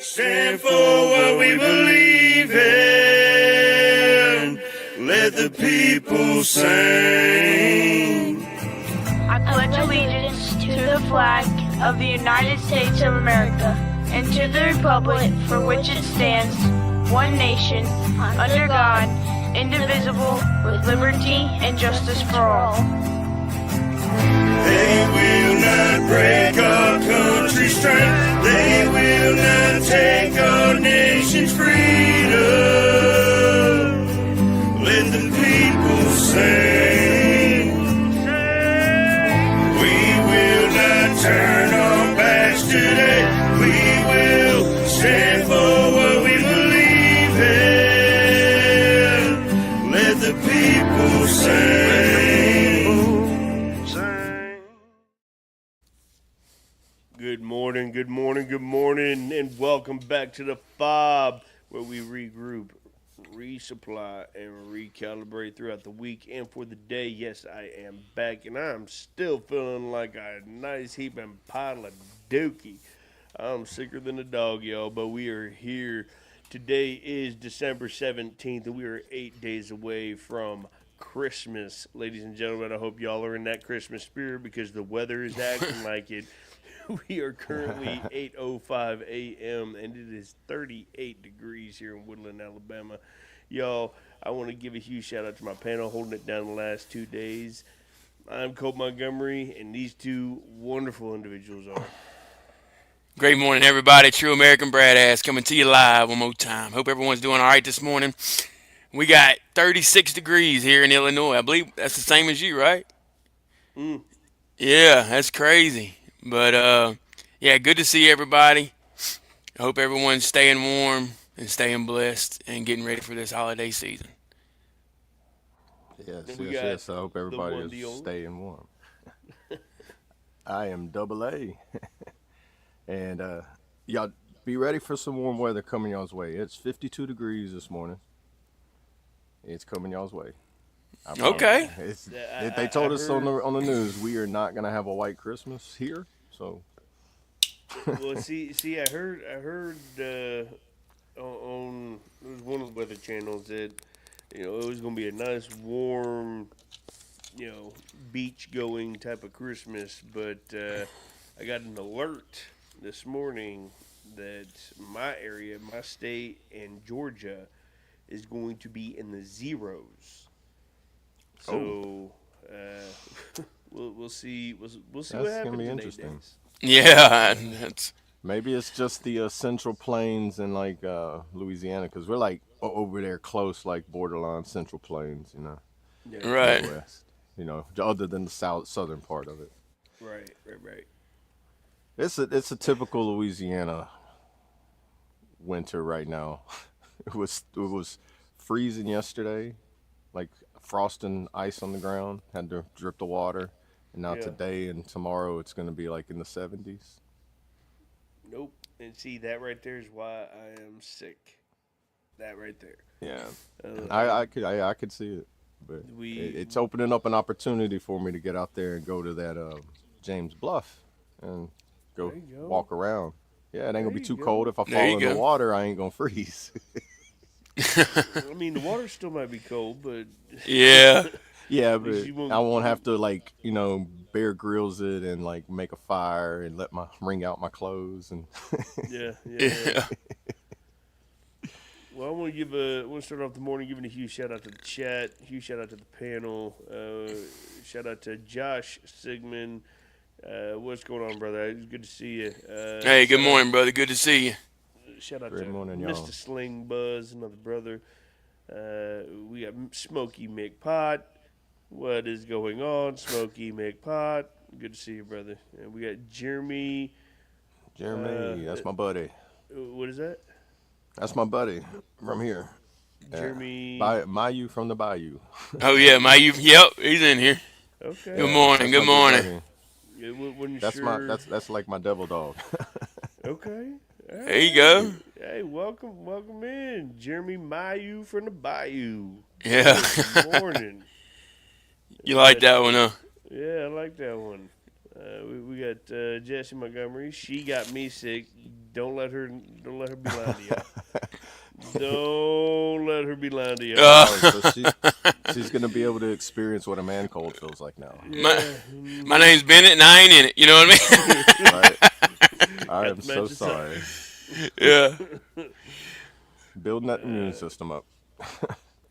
stand for what we believe in. Let the people sing. I pledge allegiance to the flag of the United States of America and to the republic for which it stands, one nation, under God, indivisible, with liberty and justice for all. They will not break our country's strength. They will not take our nation's freedom. Let the people sing. We will not turn our backs today. We will stand for what we believe in. Let the people sing. Good morning, and welcome back to the F.O.B, where we regroup, resupply, and recalibrate throughout the week and for the day. Yes, I am back, and I'm still feeling like a nice heaping pile of dookie. I'm sicker than a dog, y'all, but we are here. Today is December 17th, and we are 8 days away from Christmas. Ladies and gentlemen, I hope y'all are in that Christmas spirit because the weather is acting like it. We are currently 8:05 a.m. and it is 38 degrees here in Woodland, Alabama. Y'all, I want to give a huge shout out to my panel holding it down the last 2 days. I'm Colt Montgomery, and these two wonderful individuals are. Great morning, everybody. True American Brad Ass coming to you live one more time. Hope everyone's doing all right this morning. We got 36 degrees here in Illinois. I believe that's the same as you, right? Yeah, that's crazy. But, yeah, good to see everybody. I hope everyone's staying warm and staying blessed and getting ready for this holiday season. Yes. I hope everybody is staying warm. I am Double A. And y'all be ready for some warm weather coming y'all's way. It's 52 degrees this morning. It's coming y'all's way. Okay. They told us on the news we are not gonna have a white Christmas here. So. Well, see, I heard on it was one of the weather channels that it was gonna be a nice warm, beach going type of Christmas, but I got an alert this morning that my area, my state, and Georgia is going to be in the zeros. So we'll see. We'll see what happens. That's gonna be in 8 interesting. days. Yeah. Maybe it's just the Central Plains and like Louisiana, because we're like over there close, like borderline Central Plains, Yeah. Right. Midwest, other than the southern part of it. Right. It's a typical Louisiana winter right now. It was freezing yesterday, like frost and ice on the ground. Had to drip the water, and now today and tomorrow it's going to be like in the 70s. Nope. And see, that right there is why I am sick. That right there. Yeah, I could see it, but it's opening up an opportunity for me to get out there and go to that James Bluff and go walk around. Yeah, it ain't gonna be too cold. If I fall in the water, I ain't gonna freeze. I mean, the water still might be cold, but Yeah. Yeah, but I won't have to Bear Grylls it and like make a fire and wring out my clothes and. Yeah. Well, I want to start off the morning giving a huge shout out to the chat, huge shout out to the panel, shout out to Josh Sigmund. What's going on, brother? It's good to see you. Hey, good morning, brother. Good to see you. Shout out Good to morning, y'all. Mr. Sling Buzz, another brother. We got Smokey McPot. What is going on, Smokey McPot? Good to see you, brother. And we got Jeremy. That's my buddy. What is that? That's my buddy from here. Jeremy. Mayu from the Bayou. Oh, yeah, yep, he's in here. Okay. Good morning. Yeah, that's like my devil dog. Okay. Right. There you go. Hey, welcome in, Jeremy Mayu from the Bayou. Yeah. Good morning. You like that one, huh? Yeah, I like that one. We got Jessie Montgomery. She got me sick. Don't let her be lying to y'all. Don't let her be lying to y'all. Uh, Oh, so she's gonna be able to experience what a man cold feels like now. my Yeah. my name's Bennett, and I ain't in it. You know what Right? I Got am the so matching sorry. I mean? Yeah. Building that immune system up.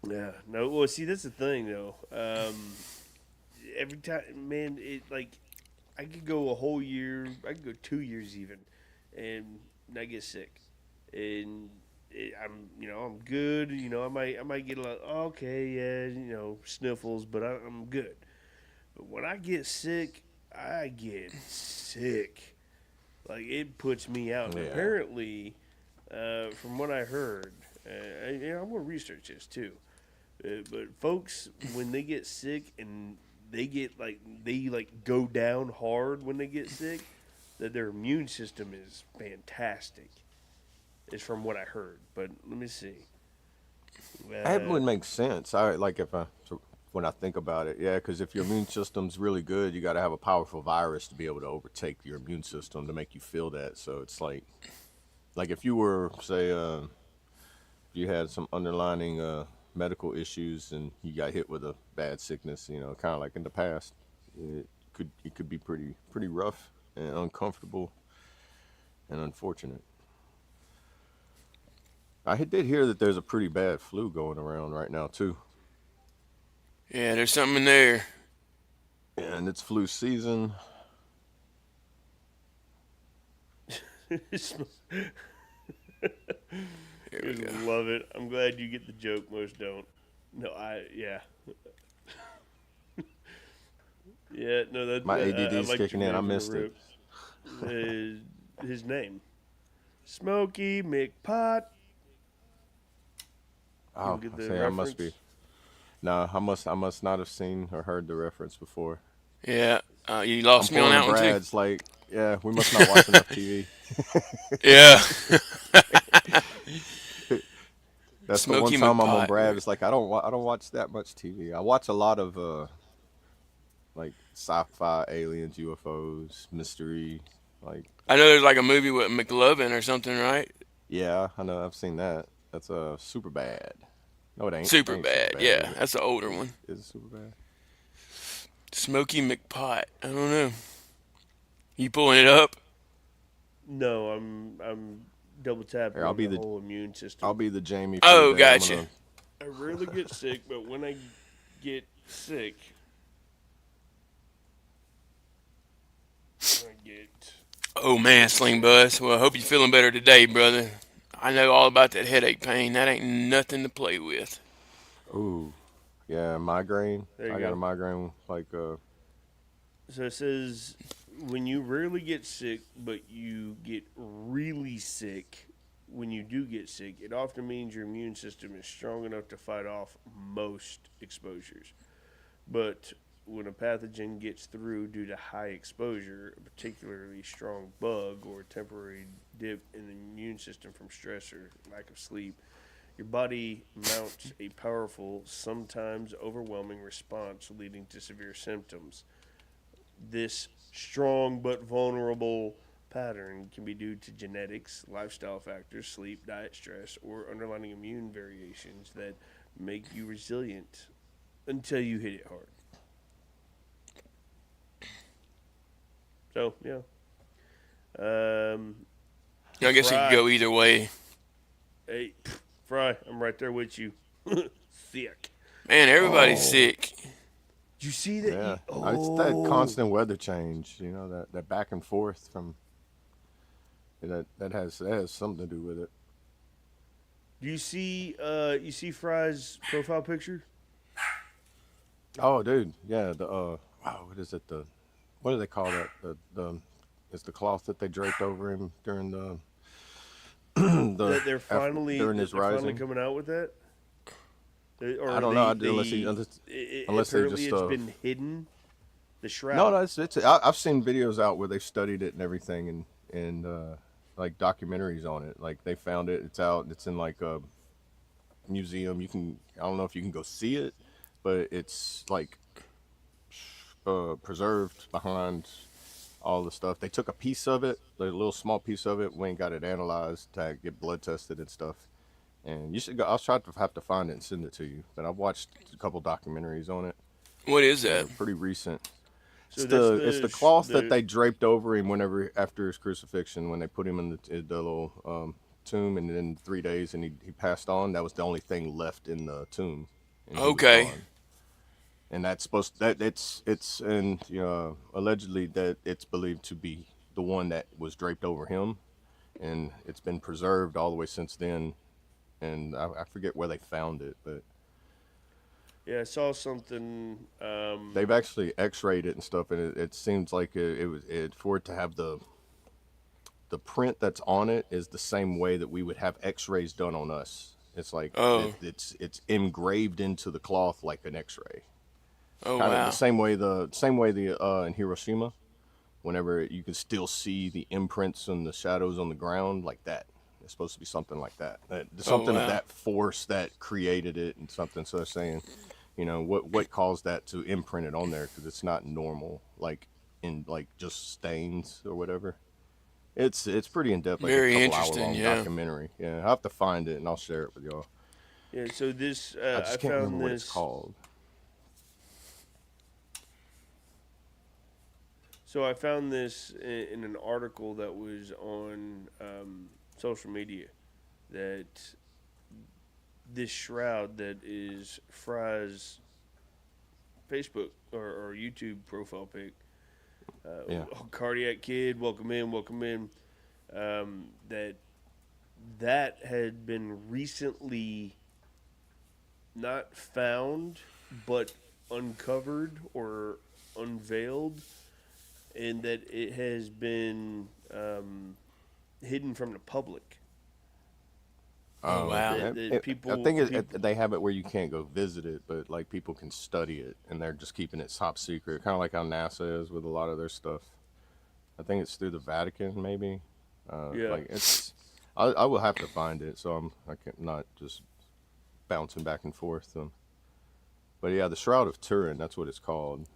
Yeah. No. Well, see, that's the thing, though. Every time, man, it like I could go a whole year. I could go 2 years even, and not get sick. And I'm good. I might get a lot. Okay, yeah, sniffles, but I'm good. But when I get sick, I get sick. Like it puts me out. And Yeah. apparently, from what I heard, I'm gonna research this too. But folks, when they get sick and they go down hard when they get sick, that their immune system is fantastic. Is from what I heard. But let me see. That Uh, would make sense. I like if I so when I think about it, yeah, because if your immune system's really good, you got to have a powerful virus to be able to overtake your immune system to make you feel that. So it's like if you were say you had some underlining medical issues and you got hit with a bad sickness, kind of like in the past, it could be pretty rough and uncomfortable and unfortunate. Did hear that there's a pretty bad flu going around right now too, Yeah, there's something in there. and it's flu season. just Here we go. love it. I'm glad you get the joke. Most don't. No, yeah. Yeah, no, My I ADD's liked your kicking in. I name from missed the it. rip. His name, Smokey McPot. You Oh, get I the say I must be. reference? No, I must not have seen or heard the reference before. Yeah. You I'm lost me on pulling a that one too. Brad's like, yeah, we must not watch enough TV. Yeah. That's the one Smoky time I'm on McPot. Brad. It's like I don't watch that much TV. I watch a lot of like sci-fi, aliens, UFOs, mystery. Like, I know there's like a movie with McLovin or something, right? yeah, I know I've seen that. That's super bad. No, it ain't. It Super ain't super bad. bad, is Yeah, it? that's the older one. Is it super bad? Smoky McPot. I don't know. You pulling it up? No, I'm double Here, tapping I'll on be the the whole immune I'll system. be the Jamie for the Oh, day. I'm gotcha. gonna. I rarely get sick, but when I get sick, I get. Oh man, Sling Bus. Well, I hope you're feeling better today, brother. I know all about that headache pain. That ain't nothing to play with. Ooh, yeah, migraine. There you I got a go. migraine So it says when you rarely get sick, but you get really sick, when you do get sick, it often means your immune system is strong enough to fight off most exposures. But when a pathogen gets through due to high exposure, a particularly strong bug or a temporary dip in the immune system from stress or lack of sleep, your body mounts a powerful, sometimes overwhelming response leading to severe symptoms. This strong but vulnerable pattern can be due to genetics, lifestyle factors, sleep, diet, stress, or underlying immune variations that make you resilient until you hit it hard. So, yeah. I guess it could Fry. go either way. Hey, Fry, I'm right there with you. Sick. Man, everybody's Oh, sick. Did you see that? yeah. It's that Oh. constant weather change. That back and forth from that has something to do with it. Do you see Fry's profile picture? Oh, dude, yeah. Wow, what is it? What do they call that? The it's the cloth that they draped over him during the That they're finally during that his they're finally rising. coming out with that? I Or don't know unless they apparently just it's been hidden, the no, shroud. no. I've seen videos out where they've studied it and everything and like documentaries on it. Like they found it. It's out. It's in like a museum. I don't know if you can go see it, but it's like preserved behind all the stuff. They took a piece of it, a little small piece of it, went and got it analyzed to get blood tested and stuff. And you should go. I'll try to have to find it and send it to you. But I've watched a couple documentaries on it. What is that? They're pretty recent. So that's It's the cloth that they draped over him whenever after his crucifixion, when they put him in the little tomb, and then 3 days, and he passed on. That was the only thing left in the tomb. And he was Okay. gone. And that's supposed that it's and allegedly that it's believed to be the one that was draped over him, and it's been preserved all the way since then. And I forget where they found it, but Yeah, I saw something. they've actually X-rayed it and stuff, and it seems like for it to have the print that's on it is the same way that we would have X-rays done on us. It's like Oh. it's engraved into the cloth like an X-ray. Oh Kind of wow. the same way in Hiroshima, whenever you can still see the imprints and the shadows on the ground like that. It's supposed to be something like that. Something wow. of that force that created it and something. So they're saying, what caused that to imprint it on there, because it's not normal, like in like just stains or whatever. It's pretty in depth, like Very a couple hour interesting, long yeah. documentary. Yeah, I have to find it and I'll share it with y'all. Yeah, so this I I just can't found remember what it's this. called. So I found this in an article that was on social media, that this shroud that is Fry's Facebook or YouTube profile pic. Yeah. Cardiac Kid, welcome in, welcome in. That had been recently not found, but uncovered or unveiled, and that it has been hidden from the public. Oh, wow. People, I think they have it where you can't go visit it, but like people can study it, and they're just keeping it top secret, kind of like how NASA is with a lot of their stuff. I think it's through the Vatican, maybe. Yeah. Like I will have to find it, so I can't not just bouncing back and forth. But yeah, the Shroud of Turin, that's what it's called.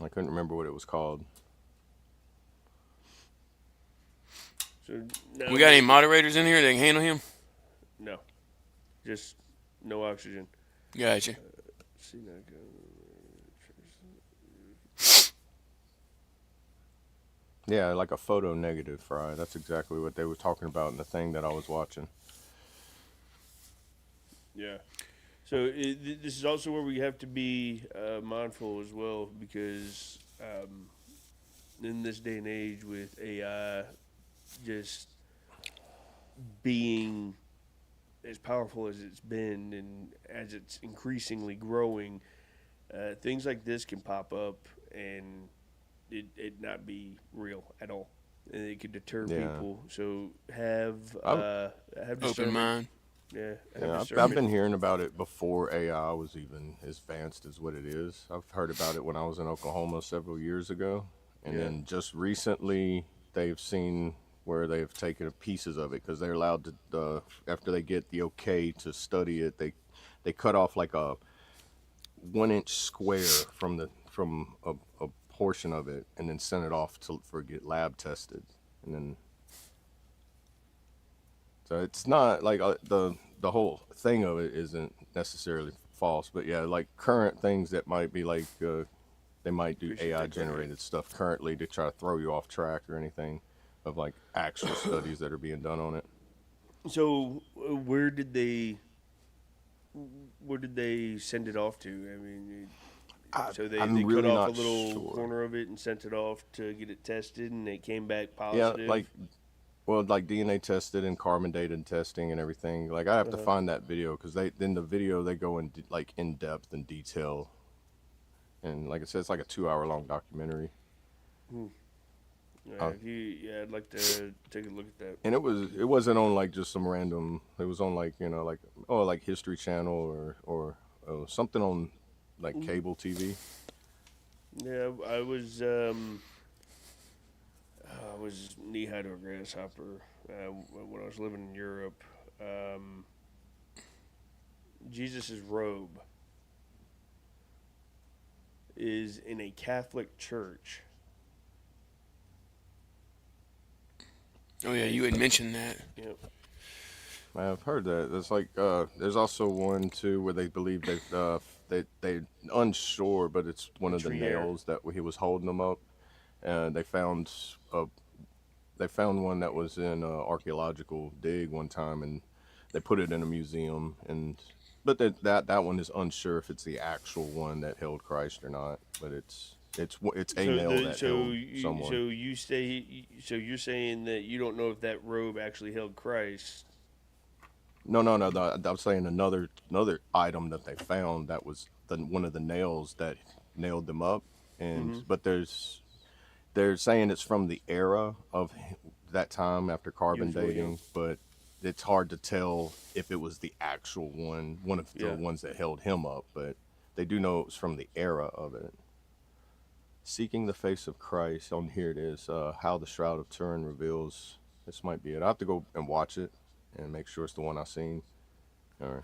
I couldn't remember what it was called. So now We got any moderators in here that can handle him? No, just no oxygen. Gotcha. See now. Yeah, like a photo negative fry. That's exactly what they were talking about in the thing that I was watching. Yeah. So this is also where we have to be mindful as well, because in this day and age with AI just being as powerful as it's been and as it's increasingly growing, things like this can pop up and it not be real at all. And it could deter Yeah. people. So have Open discernment. mind. Yeah, Yeah, I've discernment. been hearing about it before AI was even as advanced as what it is. I've heard about it when I was in Oklahoma several years ago. And Yeah. then just recently, they've seen where they've taken pieces of it, because they're allowed to, after they get the okay to study it, they cut off like a 1 inch square from a portion of it, and then send it off for get lab tested. And then so it's not like the whole thing of it isn't necessarily false, but yeah, like current things that might be like they might do We should AI take that generated stuff currently to try to throw you off track or anything of like actual studies that are being done on it. So where did they send it off to? I mean, so they I'm cut really off a not little sure. corner of it and sent it off to get it tested, and it came back Yeah, positive. like DNA tested and carbon dated testing and everything. Like I have to find that video, because in the video they go in like in depth and detail, and like I said, it's like a 2 hour long documentary. I'd like to take a look at that. And it wasn't on like just some random. It was on like like History Channel or something on like cable TV. Yeah, I was knee high to a grasshopper when I was living in Europe. Jesus' robe is in a Catholic church Oh yeah, you had mentioned that. Yep. I've heard that. There's like there's also one too where they believe they unsure, but it's one A of the trier. nails that he was holding them up, and a they found one that was in a archaeological dig one time, and they put it in a museum, and but that one is unsure if it's the actual one that held Christ or not, but it's a So nail the that so held you someone. so you say so you're saying that you don't know if that robe actually held Christ. No, no, no. I'm saying another item that they found that was one of the nails that nailed them up, and Mm-hmm. but they're saying it's from the era of that time after He carbon was really young. dating, but it's hard to tell if it was the actual one of the Yeah. ones that held him up. But they do know it was from the era of it. Seeking the face of Christ. On here it is. How the Shroud of Turin reveals. This might be it. I have to go and watch it and make sure it's the one I seen. All right.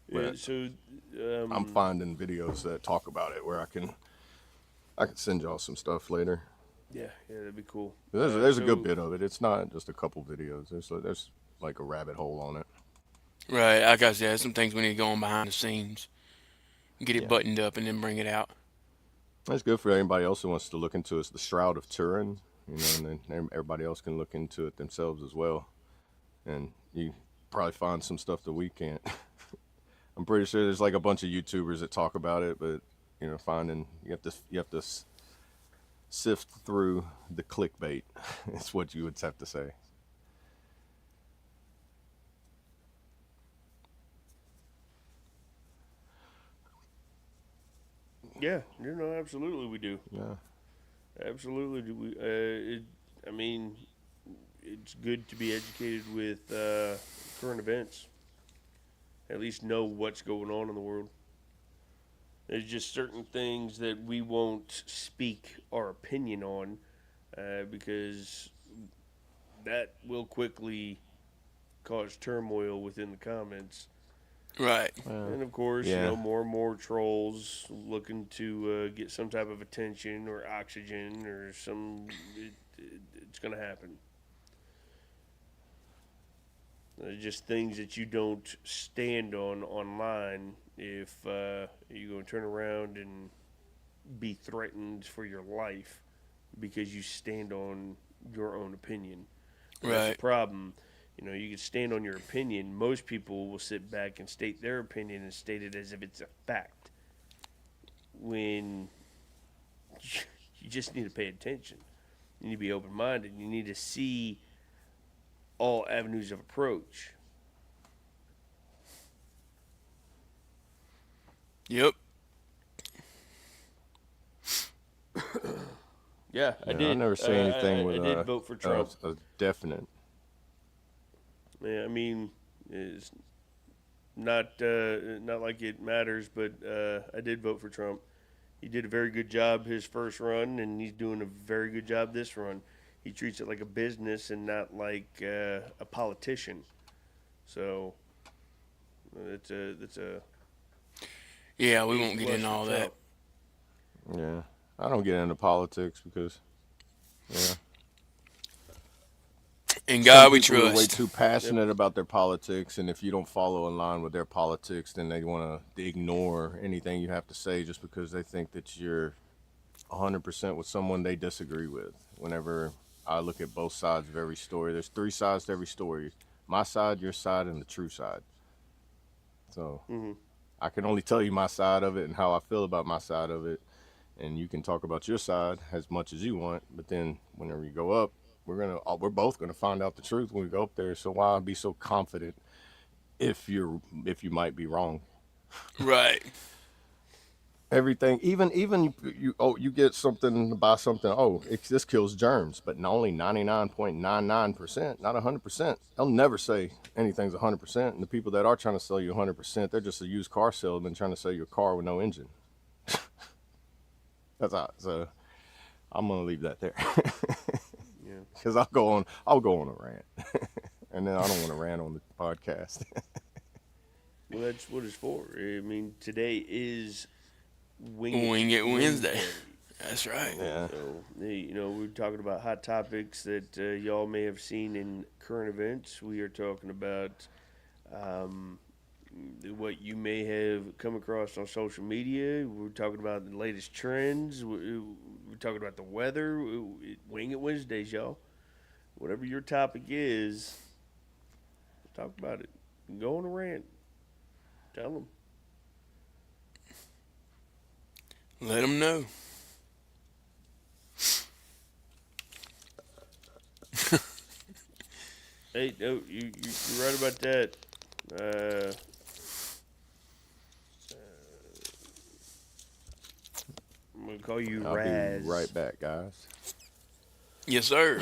Yeah, But so I'm finding videos that talk about it where I can send y'all some stuff later. yeah, that'd be cool. There's a good So bit of it. It's not just a couple videos. There's like a rabbit hole on it. Right, like I said, some things we need to go on behind the scenes, get it Yeah, buttoned up, and then bring it out. that's good for anybody else who wants to look into it. It's the Shroud of Turin, and then everybody else can look into it themselves as well. And you probably find some stuff that we can't. I'm pretty sure there's like a bunch of YouTubers that talk about it, but finding you have to sift through the clickbait. It's what you would have to say. yeah, absolutely we do. Yeah. Absolutely do we. I mean, it's good to be educated with current events. At least know what's going on in the world. There's just certain things that we won't speak our opinion on because that will quickly cause turmoil within the comments. Right. And of course, Yeah. more and more trolls looking to get some type of attention or oxygen or some. It's going to happen. Just things that you don't stand on online if you're going to turn around and be threatened for your life because you stand on your own opinion. And that's the Right. problem. You can stand on your opinion. Most people will sit back and state their opinion and state it as if it's a fact. When you just need to pay attention. You need to be open minded. You need to see all avenues of approach. Yep. Yeah, I Yeah, I did. never say anything with I did vote for Trump. a definite. Yeah, I mean, it's not like it matters, but I did vote for Trump. He did a very good job his first run, and he's doing a very good job this run. He treats it like a business and not like a politician. So it's a Yeah, we A won't get plus into for all that. Trump. Yeah, I don't get into politics because yeah, In some God we people are way trust. too Yep. passionate about their politics, and if you don't follow in line with their politics, then they want to ignore anything you have to say just because they think that you're 100% with someone they disagree with. Whenever I look at both sides of every story, there's three sides to every story: my side, your side, and the true side. So Hmm. I can only tell you my side of it and how I feel about my side of it, and you can talk about your side as much as you want. But then whenever you go up, we're both gonna find out the truth when we go up there. So why be so confident if you might be wrong? Right. Everything, even you get something to buy something. Oh, this kills germs, but only 99.99%, not 100%. They'll never say anything's 100%. And the people that are trying to sell you 100%, they're just a used car salesman trying to sell you a car with no engine. That's all. So I'm gonna leave that there Yeah. because I'll go on a rant, and then I don't want to rant on the podcast. Well, that's what it's for. I mean, today is Wing It Wednesday. That's right. Yeah. So, we're talking about hot topics that y'all may have seen in current events. We are talking about um, what you may have come across on social media. We're talking about the latest trends. We're talking about the weather. Wing It Wednesdays, y'all. Whatever your topic is, talk about it. Go on a rant. Tell them. Let them know. Hey, no, you're right about that. Uh, I'm gonna call you I'll be Raz. right back, guys. Yes, sir.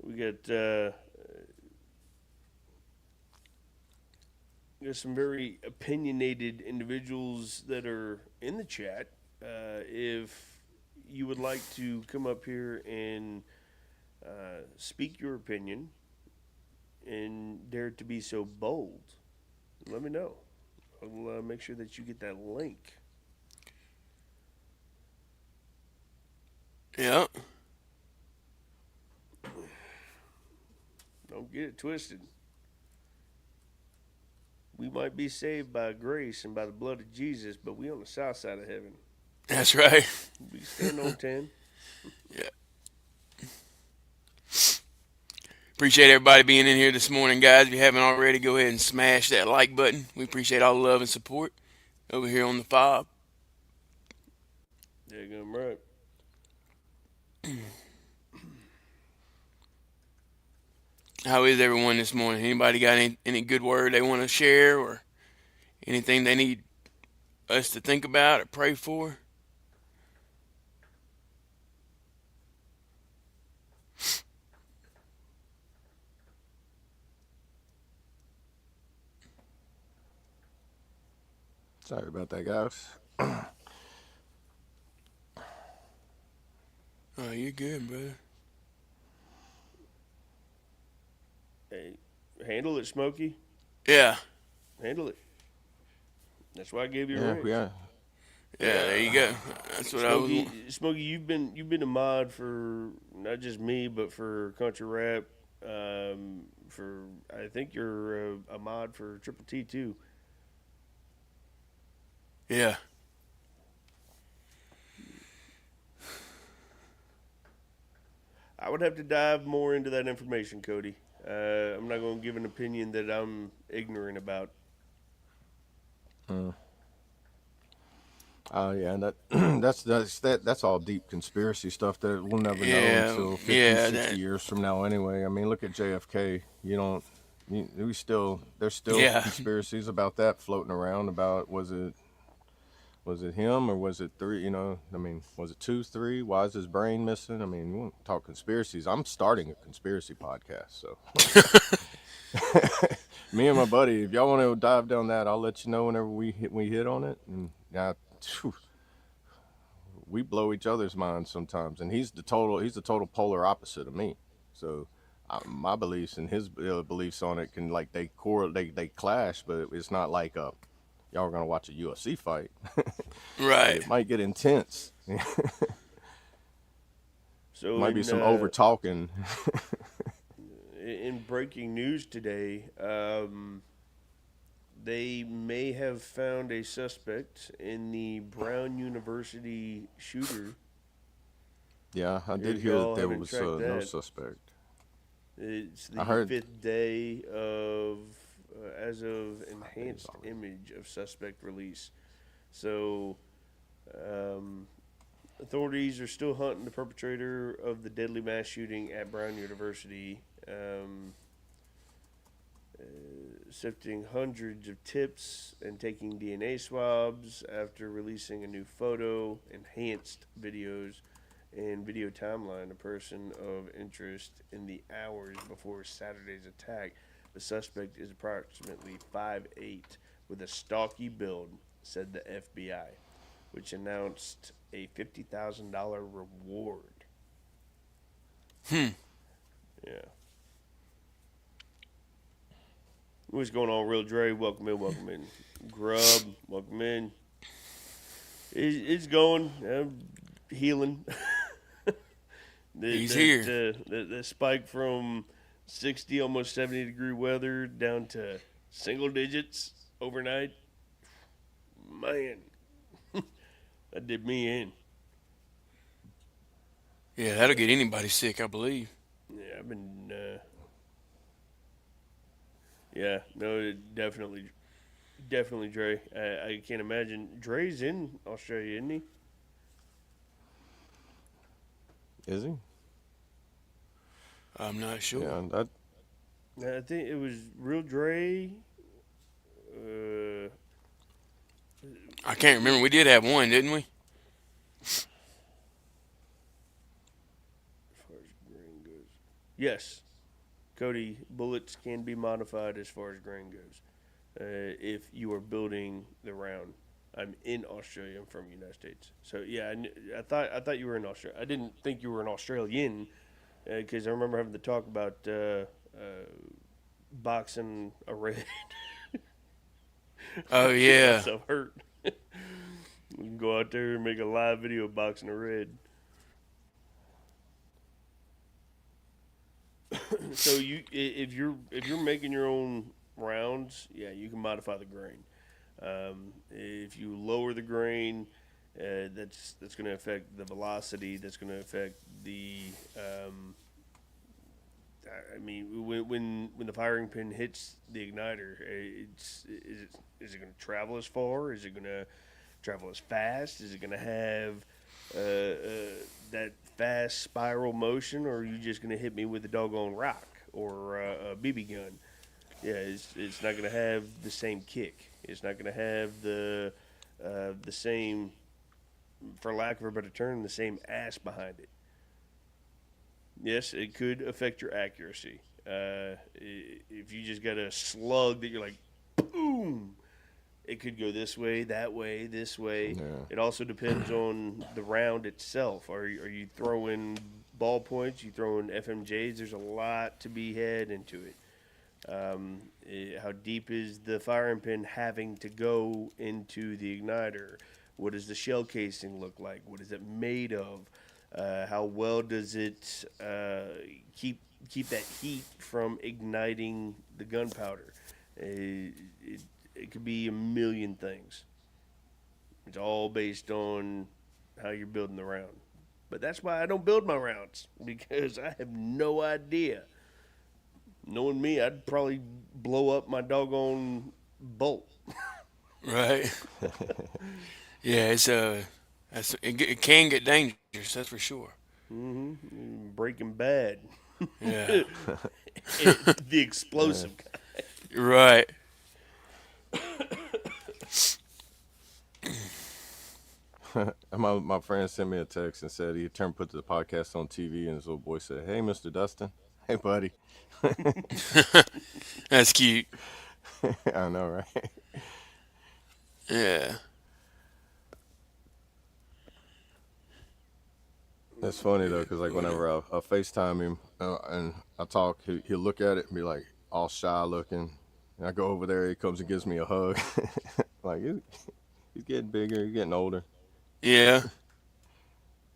We got some very opinionated individuals that are in the chat. If you would like to come up here and speak your opinion and dare to be so bold, let me know. I'll make sure that you get that link. Yeah. Don't get it twisted. We might be saved by grace and by the blood of Jesus, but we on the south side of heaven. That's right. We stand on 10. Yeah. Appreciate everybody being in here this morning, guys. If you haven't already, go ahead and smash that like button. We appreciate all the love and support over here on the F.O.B. Yeah, I'm right. How is everyone this morning? Anybody got any good word they want to share or anything they need us to think about or pray for? Sorry about that, guys. Oh, you're good, brother. Hey, handle it, Smokey. Yeah. Handle it. That's why I gave you a Yeah, raise. yeah. Yeah, there you go. That's what I was Smokey, wanting. Smokey, you've been a mod for not just me, but for country rap. For I think you're a mod for Triple T too. Yeah. I would have to dive more into that information, Cody. I'm not going to give an opinion that I'm ignorant about. Yeah, that that's all deep conspiracy stuff that we'll never know Yeah. until 50, Yeah. 60 That. years from now anyway. I mean, look at JFK. There's still Yeah. conspiracies about that floating around about was it him or was it three, I mean, was it 2, 3? Why is his brain missing? I mean, we won't talk conspiracies. I'm starting a conspiracy podcast, so me and my buddy, if y'all want to dive down that, I'll let you know whenever we hit on it. And yeah, we blow each other's minds sometimes, and he's the total polar opposite of me. So my beliefs and his beliefs on it can like they clash, but it's not like y'all are gonna watch a UFC fight. But Right. it might get intense. So Might be some over talking. in breaking news today, they may have found a suspect in the Brown University shooter. Yeah, I did If hear that y'all there haven't was tracked no that, suspect. it's I the heard 5th day of as of enhanced already. image of suspect release. So, authorities are still hunting the perpetrator of the deadly mass shooting at Brown University, sifting hundreds of tips and taking DNA swabs after releasing a new photo, enhanced videos, and video timeline. A person of interest in the hours before Saturday's attack. The suspect is approximately 5'8" with a stocky build, said the FBI, which announced a $50,000 reward. Yeah. What's going on, Real Dre? Welcome in, welcome in. Grub, welcome in. It's going. Healing. He's here. The spike from 60, almost 70-degree weather down to single digits overnight. Man, that did me in. Yeah, that'll get anybody sick, I believe. Yeah, I've been. Yeah, no, definitely Dre. I can't imagine. Dre's in Australia, isn't he? Is he? I'm not sure. Yeah, I think it was Real Dre. Uh, I can't remember. We did have one, didn't we? as far as grain goes, yes. Cody, bullets can be modified as far as grain goes. If you are building the round, I'm in Australia. I'm from the United States, so yeah. I thought you were in Australia. I didn't think you were an Australian because I remember having the talk about boxing a red. Oh, yeah. Myself hurt. We can go out there and make a live video of boxing a red. So if you're making your own rounds, yeah, you can modify the grain. If you lower the grain, that's going to affect the velocity. That's going to affect the. I mean, when the firing pin hits the igniter, is it going to travel as far? Is it going to travel as fast? Is it going to have that fast spiral motion, or are you just going to hit me with a doggone rock or a BB gun? Yeah, it's not going to have the same kick. It's not going to have the same, for lack of a better term, the same ass behind it. Yes, it could affect your accuracy. If you just got a slug that you're like, boom, it could go this way, that way, this way. Yeah. It also depends on the round itself. Are you throwing ballpoints? You throwing FMJs? There's a lot to be had into it. How deep is the firing pin having to go into the igniter? What does the shell casing look like? What is it made of? How well does it keep that heat from igniting the gunpowder? It could be a million things. It's all based on how you're building the round. But that's why I don't build my rounds, because I have no idea. Knowing me, I'd probably blow up my doggone bolt. Right. Yeah, it can get dangerous, that's for sure. Mm-hmm. Breaking Bad. Yeah. The explosive guy. Right. my friend sent me a text and said he put the podcast on TV, and his little boy said, "Hey, Mr. Dustin." Hey, buddy. That's cute. I know, right? Yeah. That's funny though, because like whenever I FaceTime him and I talk, he'll look at it and be like all shy looking. And I go over there, he comes and gives me a hug. Like he's getting bigger, he's getting older. Yeah.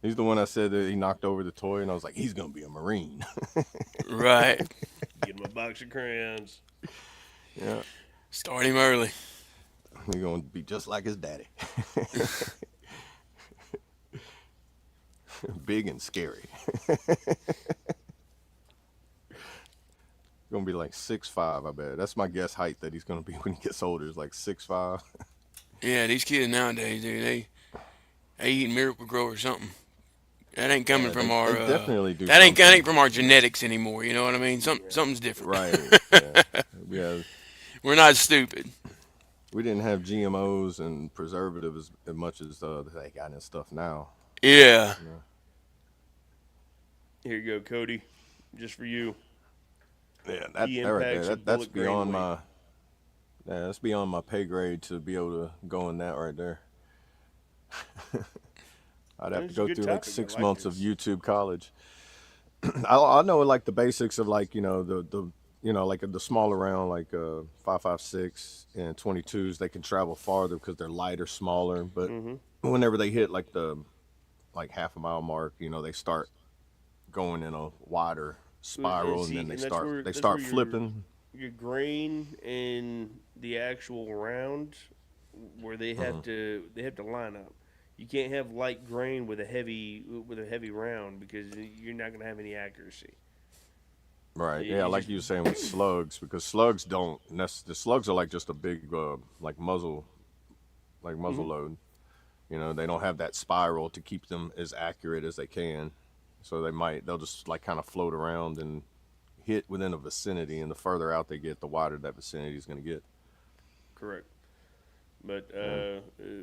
He's the one I said that he knocked over the toy, and I was like, he's gonna be a Marine. Right. Get him a box of crayons. Yeah, Start him early. he's gonna be just like his daddy. Big and scary. Gonna be like 6'5", I bet. That's my guess height that he's gonna be when he gets older, is like 6'5". Yeah, these kids nowadays, dude, they eating Miracle Grow or something. That ain't coming from they our. definitely do that ain't something. from our genetics anymore. You know what I mean? Something's different. Right. Yeah. Yeah. We're not stupid. We didn't have GMOs and preservatives as much as they got in stuff now. Yeah. You know? Here you go, Cody. Just for you. Yeah, that right there, that's beyond my. Yeah, that's beyond my pay grade to be able to go in that right there. I'd have to go through like 6 months of YouTube college. I know like the basics of like the like the smaller round like 5.56 and 22s. They can travel farther because they're lighter, smaller. But whenever they hit like the like half a mile mark, they start going in a wider And spiral, and then see, they and start they that's where start flipping. your grain and the actual round where they have to line up. You can't have light grain with a heavy round because you're not going to have any accuracy. Right. You, Yeah, you like just you were saying with slugs, because slugs don't. The slugs are like just a big like muzzle Mhm. load. They don't have that spiral to keep them as accurate as they can. So they'll just like kind of float around and hit within a vicinity, and the further out they get, the wider that vicinity is going to get. correct. But Yeah.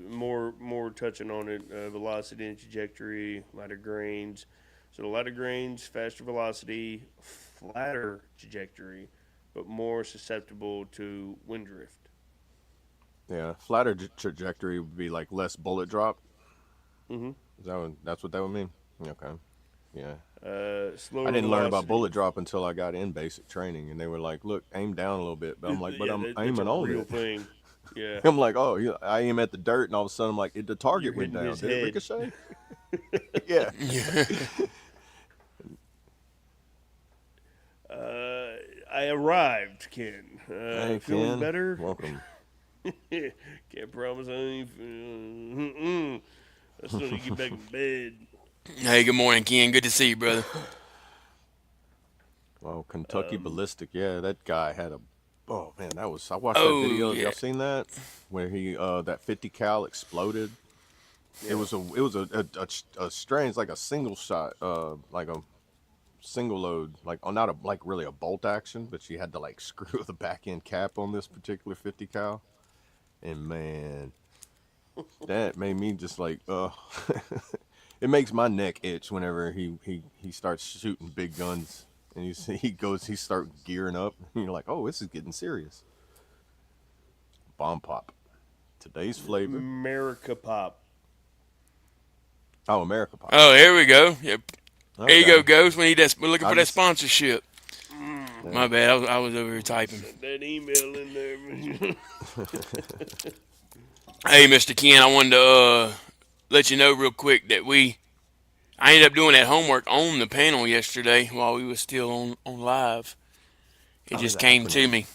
more touching on it, velocity and trajectory, lighter grains. So the lighter grains, faster velocity, flatter trajectory, but more susceptible to wind drift. Yeah. Flatter trajectory would be like less bullet drop. Hmm. That's what that would mean? Okay. Yeah. I Slower didn't learn about velocity. bullet drop until I got in basic training, and they were like, "Look, aim down a little bit." But I'm like, "But Yeah, I'm that's a aiming on real it." thing. Yeah, I'm like, "Oh, yeah." I aim at the dirt, and all of a sudden, I'm like, "The you're target went hitting down. his Did it head. ricochet?" Yeah. Yeah. Uh, I arrived, Ken. Hey, Feeling Ken, better? welcome. Can't promise I ain't. I still need to get back in bed. Hey, good morning, Ken. Good to see you, brother. Well, Kentucky Um, Ballistic. Yeah, that guy had a. Oh man, that was. I watched that Oh video. yeah, Y'all seen that? Where he that 50 cal exploded. It yeah. was a strange, like a single shot, like a single load, like not a like really a bolt action, but she had to like screw the back end cap on this particular 50 cal, and man, that made me just like, it makes my neck itch whenever he starts shooting big guns, and you see he start gearing up, and you're like, oh, this is getting serious. Bomb pop, today's flavor. America Pop. Oh, America pop. oh, here we go. Yep. There you go, Okay, Ghost. We're looking I for that just sponsorship. yeah. My bad. I was over here typing. Sent that email in there. Hey, Mr. Ken, I wanted to let you know real quick that I ended up doing that homework on the panel yesterday while we was still on live. It Oh, there's just an came to acronym. me.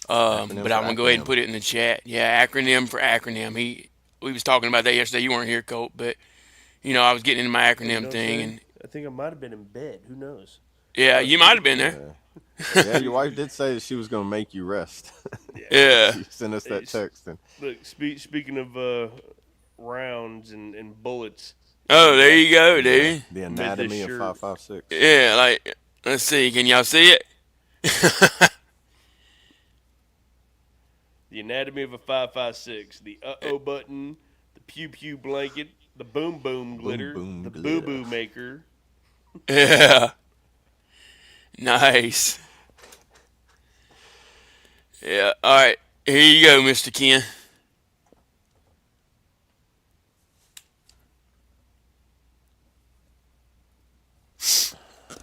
Acronym But for I'm gonna go ahead and acronym. put it in the chat. Yeah, acronym for acronym. We was talking about that yesterday. You weren't here, Colt, but I was getting into my Hey, you acronym know what I'm thing, saying? and I think I might have been in bed. Who knows? yeah, Oh, you might have speaking. been there. Yeah. Yeah, your wife did say that she was gonna make you rest. Yeah. Yeah. She sent us Hey, that text, and look. Speaking of rounds and bullets, Oh, there I you go, yeah, dude. the made this anatomy of shirt. 5.56. Yeah, like let's see. Can y'all see it? The anatomy of a 5.56. The button. The pew pew blanket. The boom boom Boom glitter. boom The boo glitter. boo maker. Yeah. Nice. Yeah. All right. Here you go, Mr. Ken.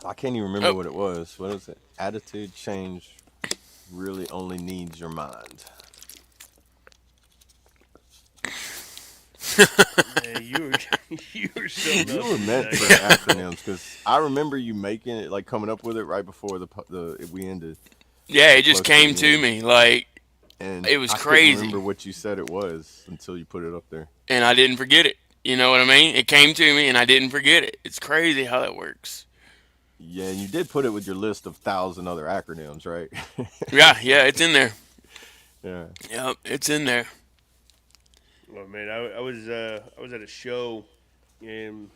I can't even remember Oh. what it was. What is it? Attitude change really only needs your mind. Man, you were you were something You else were meant today. for acronyms because I remember you making it, like coming up with it right before the we ended, Yeah, it like just close to came the to end, me like and it was I couldn't crazy, remember what you said it was until you put it up there. and I didn't forget it. You know what I mean? It came to me, and I didn't forget it. It's crazy how that works. Yeah, and you did put it with your list of 1,000 other acronyms, right? Yeah, yeah, it's in there. Yeah. Yep, it's in there. Oh man, I was at a show, and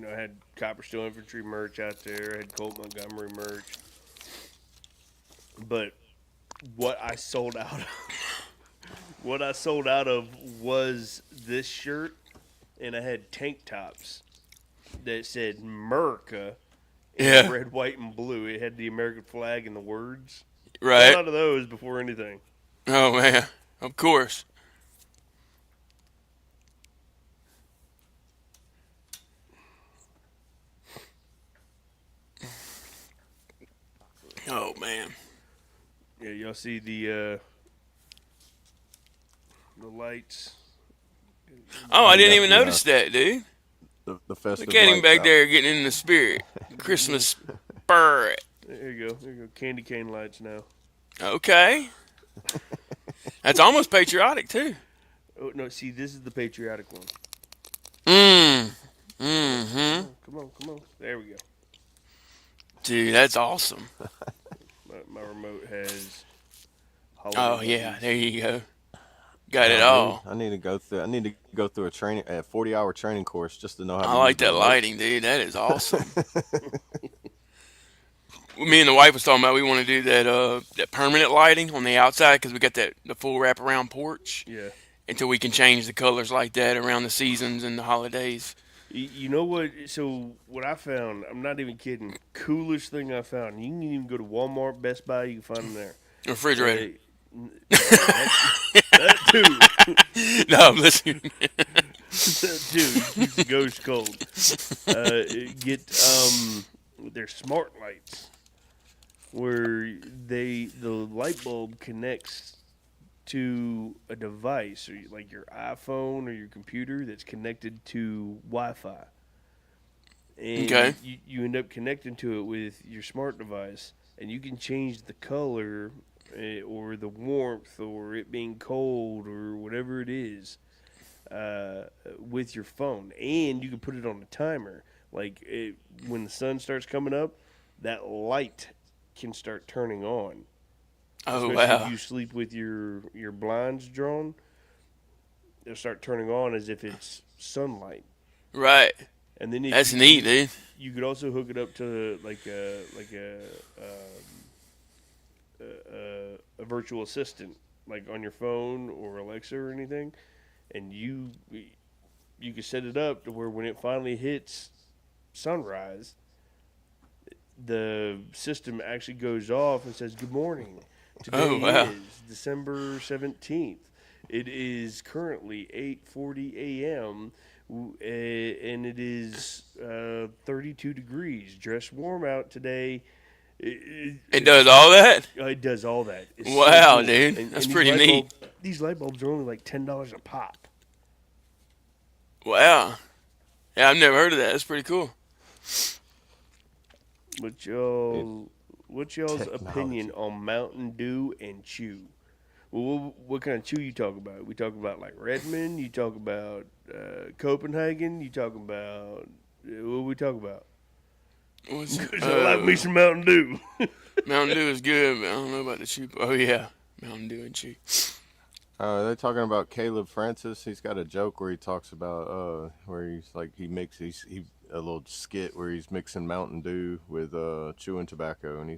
I had Copper Steel Infantry merch out there. I had Colt Montgomery merch, but what I sold out of, what I sold out of was this shirt, and I had tank tops that said America in Yeah, red, white, and blue. It had the American flag and the words. Sold right. out of those before anything. Oh man, of course. Oh man. Yeah, y'all see the lights Oh, I Hang didn't up even notice that, dude. the festive Look at him lights back out. there getting in the spirit. Christmas spirit. There you go. There you go. Candy cane lights now. Okay. That's almost patriotic, too. Oh no! See, this is the patriotic one. Mm. Come Mm-hmm. on, come on, come on. There we go. Dude, that's awesome. My remote has holiday Oh, yeah. buttons. There you go. Got it Oh, all. I need to go through. I need to go through a 40-hour training course just to know how I to use like the that remote. lighting, dude. That is awesome. Me and the wife was talking about we want to do that permanent lighting on the outside because we got the full wraparound porch Yeah. until we can change the colors like that around the seasons and the holidays. You know what? So what I found, I'm not even kidding. Coolest thing I found. You can even go to Walmart, Best Buy. You can find them there. Refrigerator. That too. No, I'm listening. That too. Keeps the ghost cold. Get their smart lights, where the light bulb connects to a device, or like your iPhone or your computer that's connected to Wi-Fi, and Okay. you end up connecting to it with your smart device, and you can change the color or the warmth or it being cold or whatever it is with your phone, and you can put it on a timer. Like when the sun starts coming up, that light can start turning on. Oh, Especially if wow. you sleep with your blinds drawn, they'll start turning on as if it's sunlight. Right. And then if That's neat, dude. you could also hook it up to a virtual assistant, like on your phone or Alexa or anything, and you can set it up to where when it finally hits sunrise, the system actually goes off and says, "Good morning. Oh, Today wow. is December 17th. It is currently 8:40 a.m. And it is 32 degrees. Dress warm out today." It does all that? It does all that. It's so Wow, cool. dude. And That's these pretty neat. These light bulbs are only like $10 a pop. Wow. Yeah, I've never heard of that. That's pretty cool. What It, what's y'all's opinion technology. on Mountain Dew and chew? Well, what kind of chew you talk about? We talk about like Redmond. You talk about Copenhagen. You talk about what we talk about? What's, 'Cause I like me some Mountain Dew. Mountain Dew is good, but I don't know about the cheap. Oh, yeah. Mountain Dew and cheap. They're talking about Caleb Francis. He's got a joke where he talks about where he's like he a little skit where he's mixing Mountain Dew with chewing tobacco, and he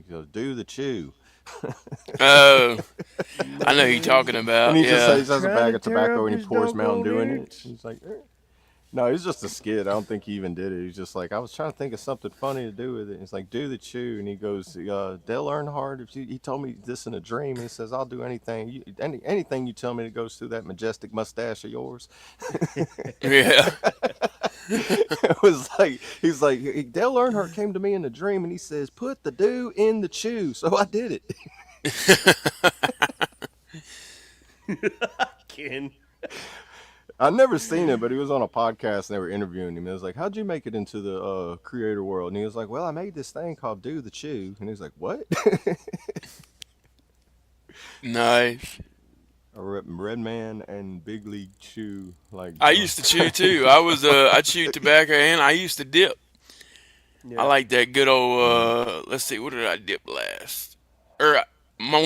goes, "Do the chew," Oh, I know who you're Man, talking and about. he just Yeah. has a trying bag to of tear tobacco up and he his pours Mountain doggone Dew in it. innards. He's like, "Eh." No, it's just a skit. I don't think he even did it. He's just like, I was trying to think of something funny to do with it. It's like, do the chew. And he goes, Dale Earnhardt, he told me this in a dream. And he says, I'll do anything. Anything you tell me that goes through that majestic mustache of yours. Yeah. It was like, he's like, Dale Earnhardt came to me in a dream and he says, put the do in the chew. So I did it. Ken. I've never seen it, but he was on a podcast and they were interviewing him. It was like, how'd you make it into the creator world? And he was like, well, I made this thing called Do the Chew. And he was like, what? Nice. Red Man and Big League Chew. Like, I used to chew too. I chewed tobacco and I used to dip. I Yeah. like that good old, let's see, what did I dip last? One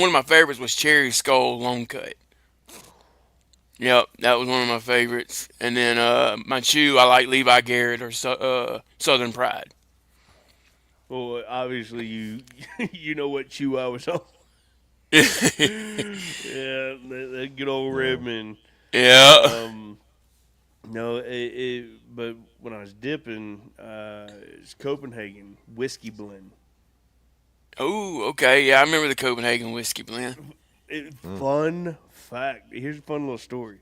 of my favorites was Cherry Skull Long Cut. Yep, that was one of my favorites. And then my chew, I like Levi Garrett or Southern Pride. Well, obviously you know what chew I was on. Yeah. Yeah, that good old Redmond. No, but when I was dipping, it's Copenhagen whiskey blend. Oh, okay. Yeah, I remember the Copenhagen whiskey blend. Fun fact. Here's a fun little story.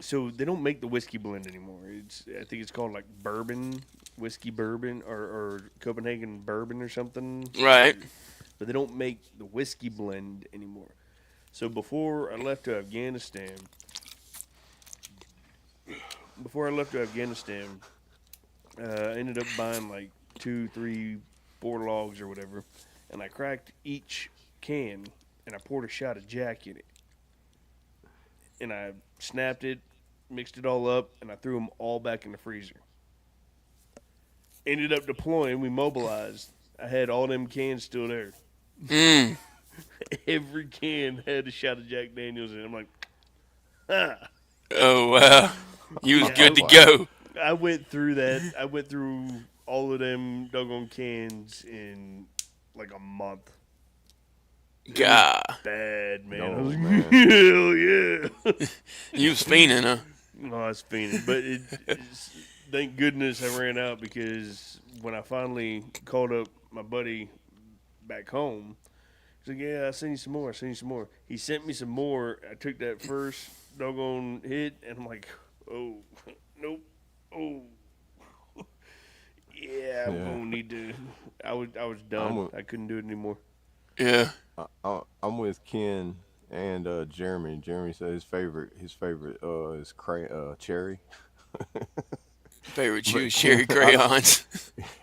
So they don't make the whiskey blend anymore. I think it's called like whiskey bourbon, or Copenhagen bourbon or something. Right. But they don't make the whiskey blend anymore. So before I left to Afghanistan, before I left to Afghanistan, I ended up buying like 2, 3, 4 logs or whatever, and I cracked each can and I poured a shot of Jack in it, and I snapped it, mixed it all up, and I threw them all back in the freezer. Ended up deploying. We mobilized. I had all them cans still there. Mm. Every can had a shot of Jack Daniels in it. I'm like, ah. Oh wow, you was Yeah, good to go. I went through that. I went through all of them doggone cans in like a month. God, Bad, man. I No, was like, man. hell yeah. you was fiending, huh? No, I was fiending. But thank goodness I ran out, because when I finally called up my buddy back home, he's like, yeah, I'll send you some more. I'll send you some more. He sent me some more. I took that first doggone hit, and I'm like, oh, nope. Oh. Yeah, I'm going to need to. I was done. I couldn't do it anymore. Yeah. I'm with Ken and Jeremy. Jeremy said his favorite is cherry. Favorite choose cherry crayons.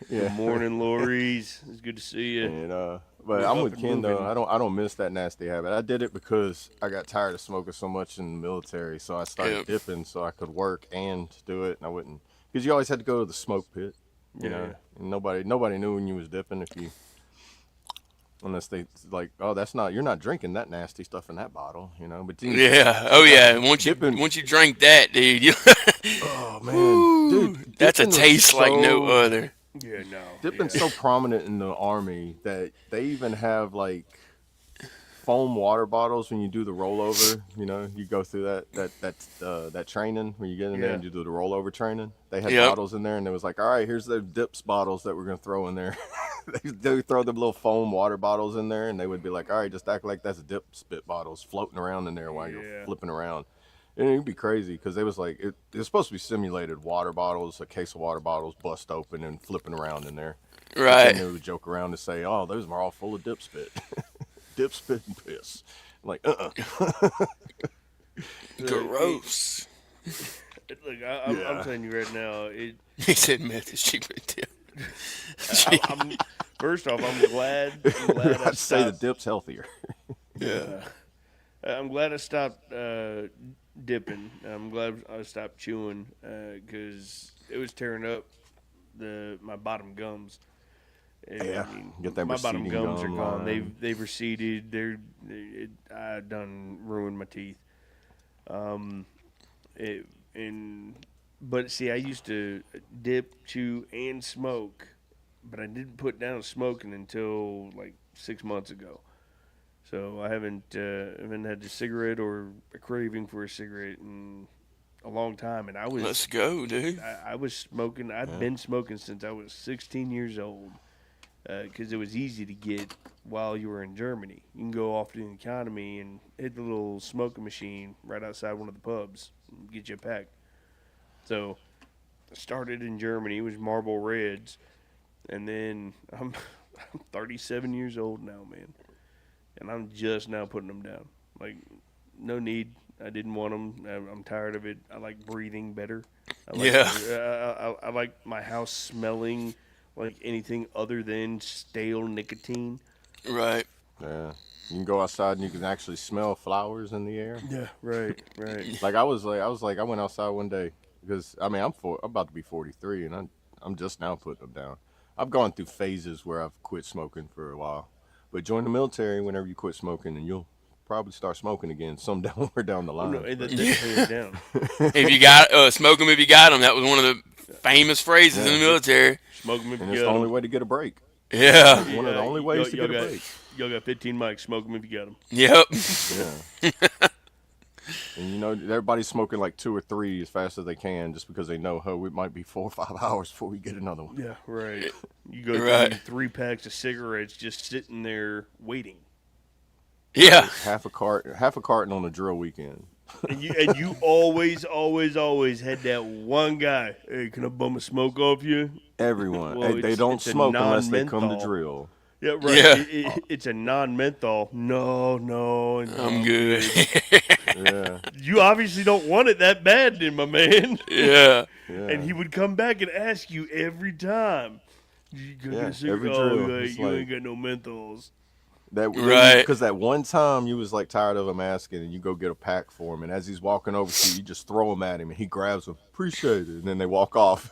Yeah. Good morning, Lori's. It's good to see you. And but We're I'm up with and Ken though. moving. I don't miss that nasty habit. I did it because I got tired of smoking so much in the military, so I started Yep. dipping so I could work and do it, and I wouldn't, because you always had to go to the smoke pit, you know. Yeah. And nobody knew when you was dipping unless they like, oh, you're not drinking that nasty stuff in that bottle, you know. But then, Yeah. Oh yeah. Once Dipping- you drink that, dude, you, oh man, dude, that's a dipping was taste like no so- other. Yeah, no. Dipping's yeah. so prominent in the Army that they even have like foam water bottles when you do the rollover. You know, you go through that training when you get in there and you do the rollover training. They had Yep. bottles in there, and it was like, all right, here's the dips bottles that we're gonna throw in there. they would throw them little foam water bottles in there, and they would be like, all right, just act like that's dip spit bottles floating around in there while you're flipping around. And it'd be crazy because they was like, it's supposed to be simulated water bottles, a case of water bottles bust open and flipping around in there. Right. And they would joke around and say, oh, those are all full of dip spit. Dip spit and piss. I'm like, Gross. Look, I'm telling you right now, He said meth is cheaper than dip. first off, I'm glad I I'd say the stopped. dip's healthier. Yeah. I'm glad I stopped dipping. I'm glad I stopped chewing because it was tearing up my bottom gums. And, Yeah, get that my bottom receding gums are gum gone. line. They've receded. I done ruined my teeth. But see, I used to dip, chew, and smoke, but I didn't put down smoking until like 6 months ago. So I haven't had a cigarette or a craving for a cigarette in a long time. And Let's go, dude. I was smoking. I've been smoking since I was 16 years old because it was easy to get while you were in Germany. You can go off to the economy and hit the little smoking machine right outside one of the pubs and get you a pack. So I started in Germany. It was Marlboro Reds. And then I'm 37 years old now, man. And I'm just now putting them down. Like, no need. I didn't want them. I'm tired of it. I like breathing better. I like my house smelling like anything other than stale nicotine. Right. Yeah. You can go outside and you can actually smell flowers in the air. Yeah, right. Like I went outside one day because I'm about to be 43 and I'm just now putting them down. I've gone through phases where I've quit smoking for a while, but join the military whenever you quit smoking and you'll probably start smoking again somewhere down the line. No, that's hands down. If you got smoke them if you got them. That was one of the famous phrases in the military. Smoke them if And you it's the got only 'em. way to get a break. Yeah. One of the only ways to get a break. Y'all got 15 mics. Smoke them if you got them. Yep. Yeah. And you know, everybody's smoking like 2 or 3 as fast as they can just because they know, it might be 4 or 5 hours before we get another one. Yeah, right. You go Right. through 3 packs of cigarettes just sitting there waiting. Yeah. Half a carton on a drill weekend. And you always had that one guy. Hey, can I bum a smoke off you? Everyone. Well, Hey, they don't it's a smoke unless they come to non-menthol. drill. Yeah, right. Yeah. It's a non-menthol. No, I'm good. Yeah, You obviously don't want it that bad, then, my man. Yeah. And yeah, he would come back and ask you every time. You go get a yeah. cigarette. Every Oh, drill, it's you like ain't got no menthols. that. Then Right. because that one time you was like tired of him asking, and you go get a pack for him, and as he's walking over to you, you just throw them at him, and he grabs them. Appreciate it, and then they walk off.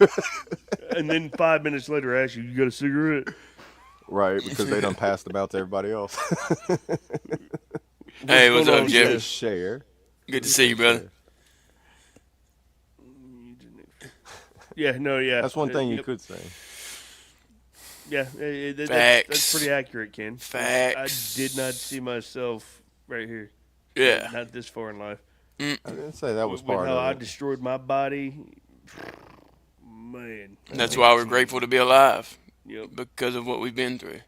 And then 5 minutes later, ask you, you got a cigarette? Right, because they done passed them out to everybody else. Hey, What's what's going up, on, He Jimmy? says Jeff? share. Good to He see you, says brother. share. Yeah, no, yeah. That's one thing you Yep. could say. Yeah, that's Facts. pretty accurate, Ken. I did not Facts. see myself right here. Yeah. Not this far in life. Mm. I didn't say that was With part how I of it. destroyed my body, man. That's why we're grateful to be alive Yep, because of what we've been through.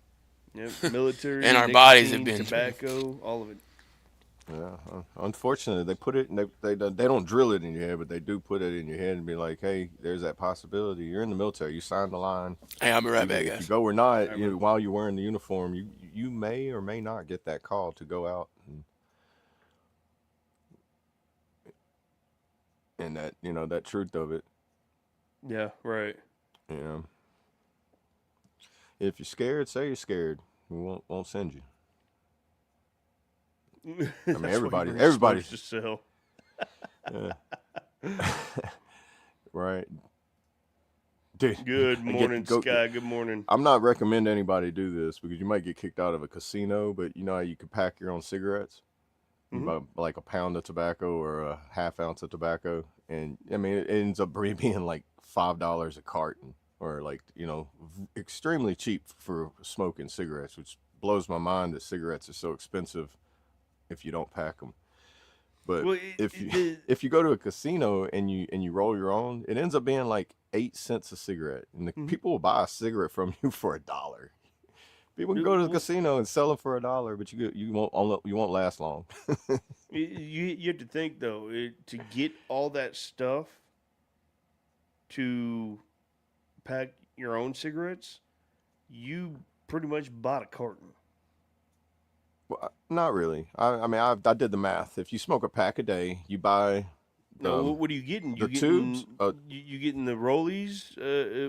yep. Military, And our bodies have nicotine, been through. tobacco, all of it. Yeah, unfortunately, they put it. They don't drill it in your head, but they do put it in your head and be like, "Hey, there's that possibility. You're in the military. You signed the line. Hey, I'll be right Either back, if you guys. go or not, Right, while you're wearing the uniform, you may or may not get that call to go out and that that truth of it. Yeah, right. You know, if you're scared, say you're scared. We won't send you. That's why he everybody- brings everybody- smokes to sell. Yeah. Right, dude. Good I get to morning, go- Sky. Good morning. I'm not recommending anybody do this because you might get kicked out of a casino, but you know how you could pack your own cigarettes? You Mhm. buy like a pound of tobacco or a half ounce of tobacco, and I mean it ends up being like $5 a carton, or like extremely cheap for smoking cigarettes, which blows my mind that cigarettes are so expensive if you don't pack them. But Well, if you go to a casino and you roll your own, it ends up being like 8 cents a cigarette, and the people will buy a cigarette from you for $1. People can go to the casino and sell them for $1, but you won't last long. you have to think though, to get all that stuff to pack your own cigarettes, you pretty much bought a carton. Well, not really. I mean, I did the math. If you smoke a pack a day, you buy No, what are you getting? the tubes. You getting the rollies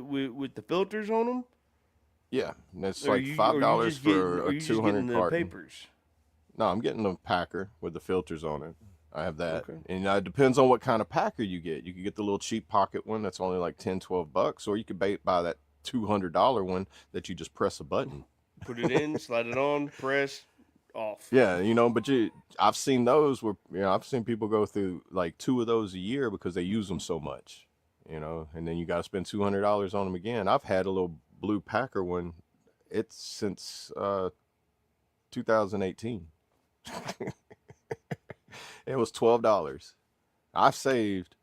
with the filters on them? Yeah, and it's Or like $5 for a just 200 getting the carton. papers? No, I'm getting the packer with the filters on it. I have that. Okay. And it depends on what kind of packer you get. You can get the little cheap pocket one that's only like $10-12, or you could buy that $200 one that you just press a button. Put it in, slide it on, press, off. Yeah, but I've seen those where I've seen people go through like 2 of those a year because they use them so much, and then you got to spend $200 on them again. I've had a little blue packer one. It's since 2018. It was $12. I've saved,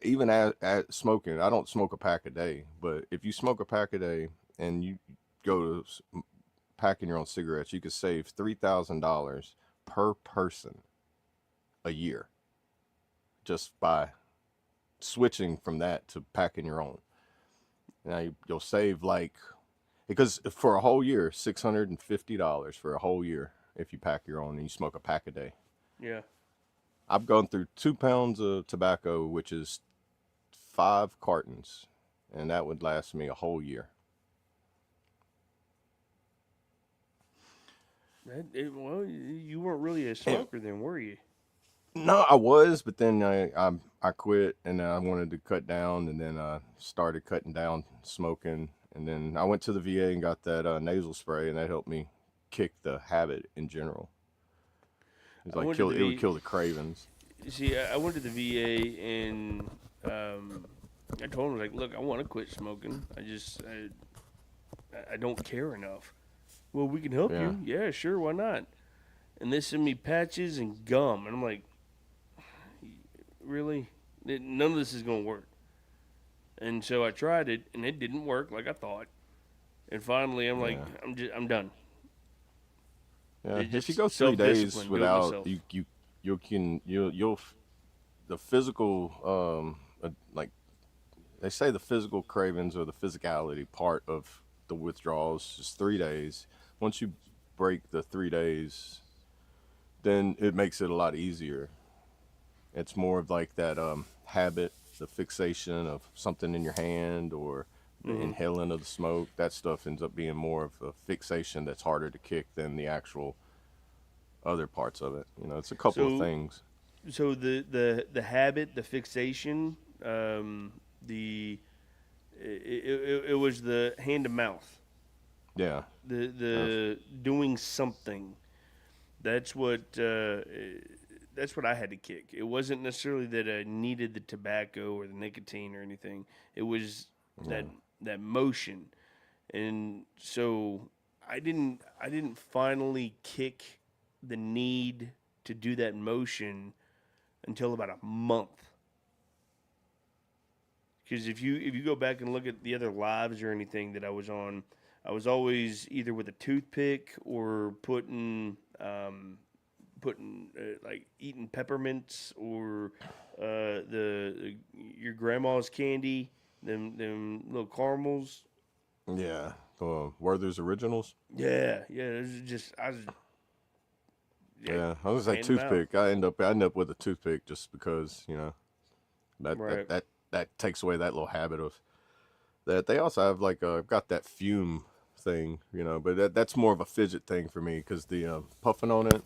even at smoking. I don't smoke a pack a day, but if you smoke a pack a day and you go to packing your own cigarettes, you could save $3,000 per person a year just by switching from that to packing your own. Now you'll save because for a whole year, $650 for a whole year if you pack your own and you smoke a pack a day. Yeah. I've gone through 2 pounds of tobacco, which is 5 cartons, and that would last me a whole year. Well, you weren't really a smoker then, were you? No, I was, but then I quit, and then I wanted to cut down, and then I started cutting down smoking, and then I went to the VA and got that nasal spray, and that helped me kick the habit in general. It would kill the cravings. See, I went to the VA and I told him, like, look, I want to quit smoking. I don't care enough. Well, we can help you. Yeah, sure, why not? And they send me patches and gum, and I'm like, really? None of this is going to work. And so I tried it, and it didn't work like I thought. And finally, I'm like, I'm done. Yeah, if you go 3 days without, the physical, like they say, the physical cravings or the physicality part of the withdrawals, just 3 days. Once you break the 3 days, then it makes it a lot easier. It's more of like that habit, the fixation of something in your hand or the inhaling of the smoke. That stuff ends up being more of a fixation that's harder to kick than the actual other parts of it. It's a couple of So things. so the habit, the fixation, the it was the hand to mouth, Yeah. the doing something. That's what I had to kick. It wasn't necessarily that I needed the tobacco or the nicotine or anything. It was that motion, and so I didn't finally kick the need to do that motion until about a month. Because if you go back and look at the other lives or anything that I was on, I was always either with a toothpick or like eating peppermints or your grandma's candy, them little caramels. Yeah. Werther's Originals. Yeah, it was just Yeah, I was like hand 'em out. toothpick. I end up with a toothpick just because that Right. that takes away that little habit of that. They also have like I've got that fume thing, but that's more of a fidget thing for me because the puffing on it,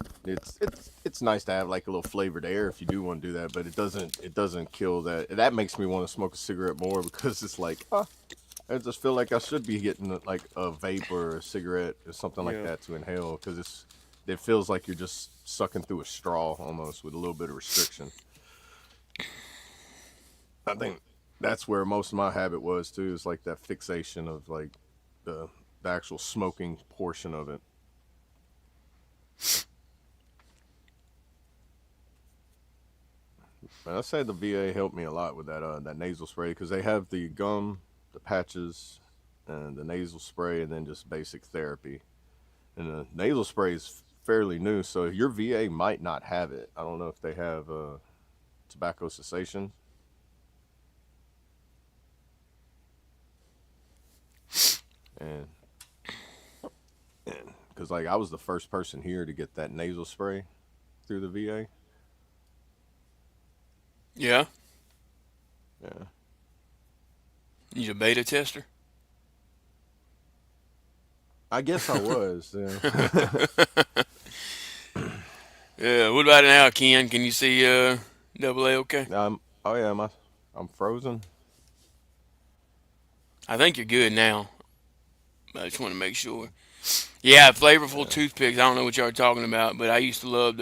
it's nice to have like a little flavored air if you do want to do that, but it doesn't kill that. That makes me want to smoke a cigarette more because it's like I just feel like I should be getting like a vape or a cigarette or something like Yeah. that to inhale because it feels like you're just sucking through a straw almost with a little bit of restriction. I think that's where most of my habit was too, is like that fixation of like the actual smoking portion of it. And I say the VA helped me a lot with that nasal spray because they have the gum, the patches, and the nasal spray, and then just basic therapy. And the nasal spray is fairly new, so your VA might not have it. I don't know if they have tobacco cessation. And because like I was the first person here to get that nasal spray through the VA. Yeah. Yeah. You a beta tester? I guess I was. Yeah. Yeah. What about now, Ken? Can you see double A okay? Oh yeah, I'm frozen. I think you're good now. I just want to make sure. Yeah, flavorful toothpicks. I don't know what y'all are talking about, but I used to love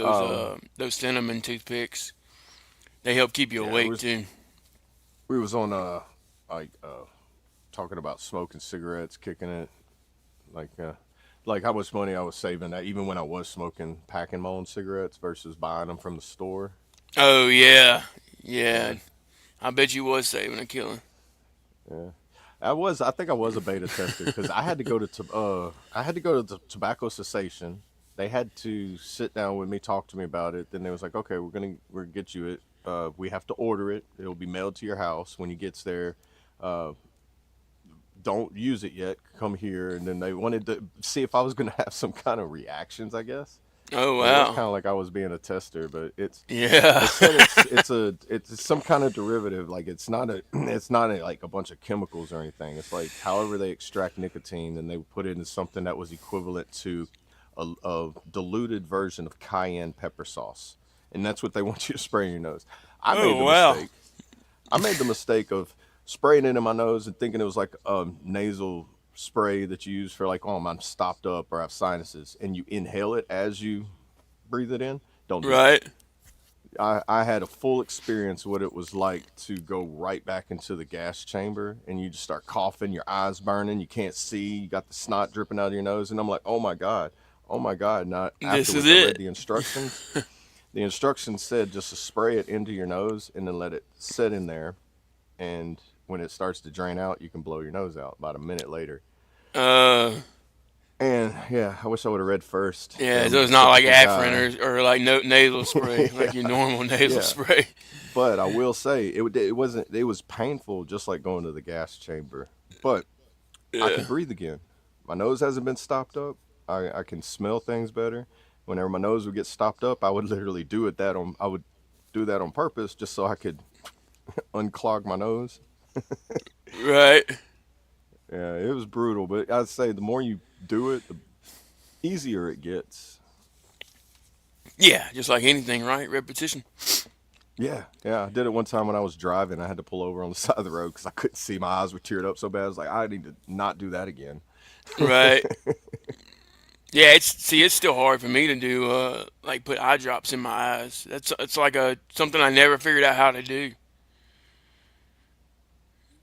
those cinnamon toothpicks. They help keep you Yeah, awake too. we was on like talking about smoking cigarettes, kicking it, like how much money I was saving that even when I was smoking, packing my own cigarettes versus buying them from the store. Oh yeah, yeah. I bet you was saving a killing. Yeah. I think I was a beta tester because I had to go to the tobacco cessation. They had to sit down with me, talk to me about it. Then they was like, okay, we're gonna get you it. We have to order it. It'll be mailed to your house when it gets there. Don't use it yet. Come here. And then they wanted to see if I was gonna have some kind of reactions, I guess. Oh It was kind wow. of like I was being a tester, but Yeah. they said it's some kind of derivative. Like it's not like a bunch of chemicals or anything. It's like however they extract nicotine, and they put it in something that was equivalent to a diluted version of cayenne pepper sauce, and that's what they want you to spray in your nose. I made Oh the wow. mistake. I made the mistake of spraying it in my nose and thinking it was like a nasal spray that you use for like, oh, I'm stopped up or I have sinuses, and you inhale it as you breathe it in. Don't do that. Right. I had a full experience what it was like to go right back into the gas chamber and you just start coughing, your eyes burning, you can't see, you got the snot dripping out of your nose, and I'm like, oh my god, oh my god. Not This is afterwards, I read it. the instructions. The instructions said just to spray it into your nose and then let it sit in there, and when it starts to drain out, you can blow your nose out about a minute later. Uh, And yeah, I wish I would have read first. yeah. I'm So a it's not like typical guy. Afrin or like nasal spray, like your normal nasal Yeah, spray. but I will say it wasn't. It was painful, just like going to the gas chamber. But I Yeah. could breathe again. my nose hasn't been stopped up. I can smell things better. Whenever my nose would get stopped up, I would literally I would do that on purpose just so I could unclog my nose. Right. Yeah, it was brutal, but I'd say the more you do it, the easier it gets. Yeah, just like anything, right? Repetition. Yeah, I did it one time when I was driving. I had to pull over on the side of the road because I couldn't see. My eyes were teared up so bad. I was like, I need to not do that again. Right. Yeah, it's still hard for me to do like put eye drops in my eyes. It's like a something I never figured out how to do.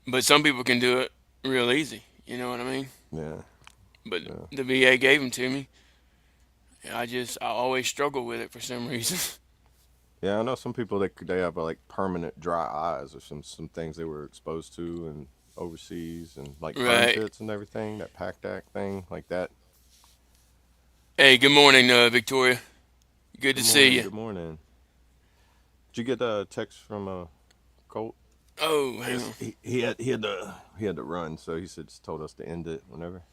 But some people can do it real easy. You know what I mean? Yeah, But yeah, the VA gave them to me. I always struggle with it for some reason. yeah. I know some people they have like permanent dry eyes or some things they were exposed to and overseas and like burn Right. pits and everything. That PACTAC thing like that. Hey, good morning, Victoria. Good to Good see morning. you. Good morning. Did you get a text from Colt? Oh, hang Yes, on. he had to run, so he said just told us to end it whenever.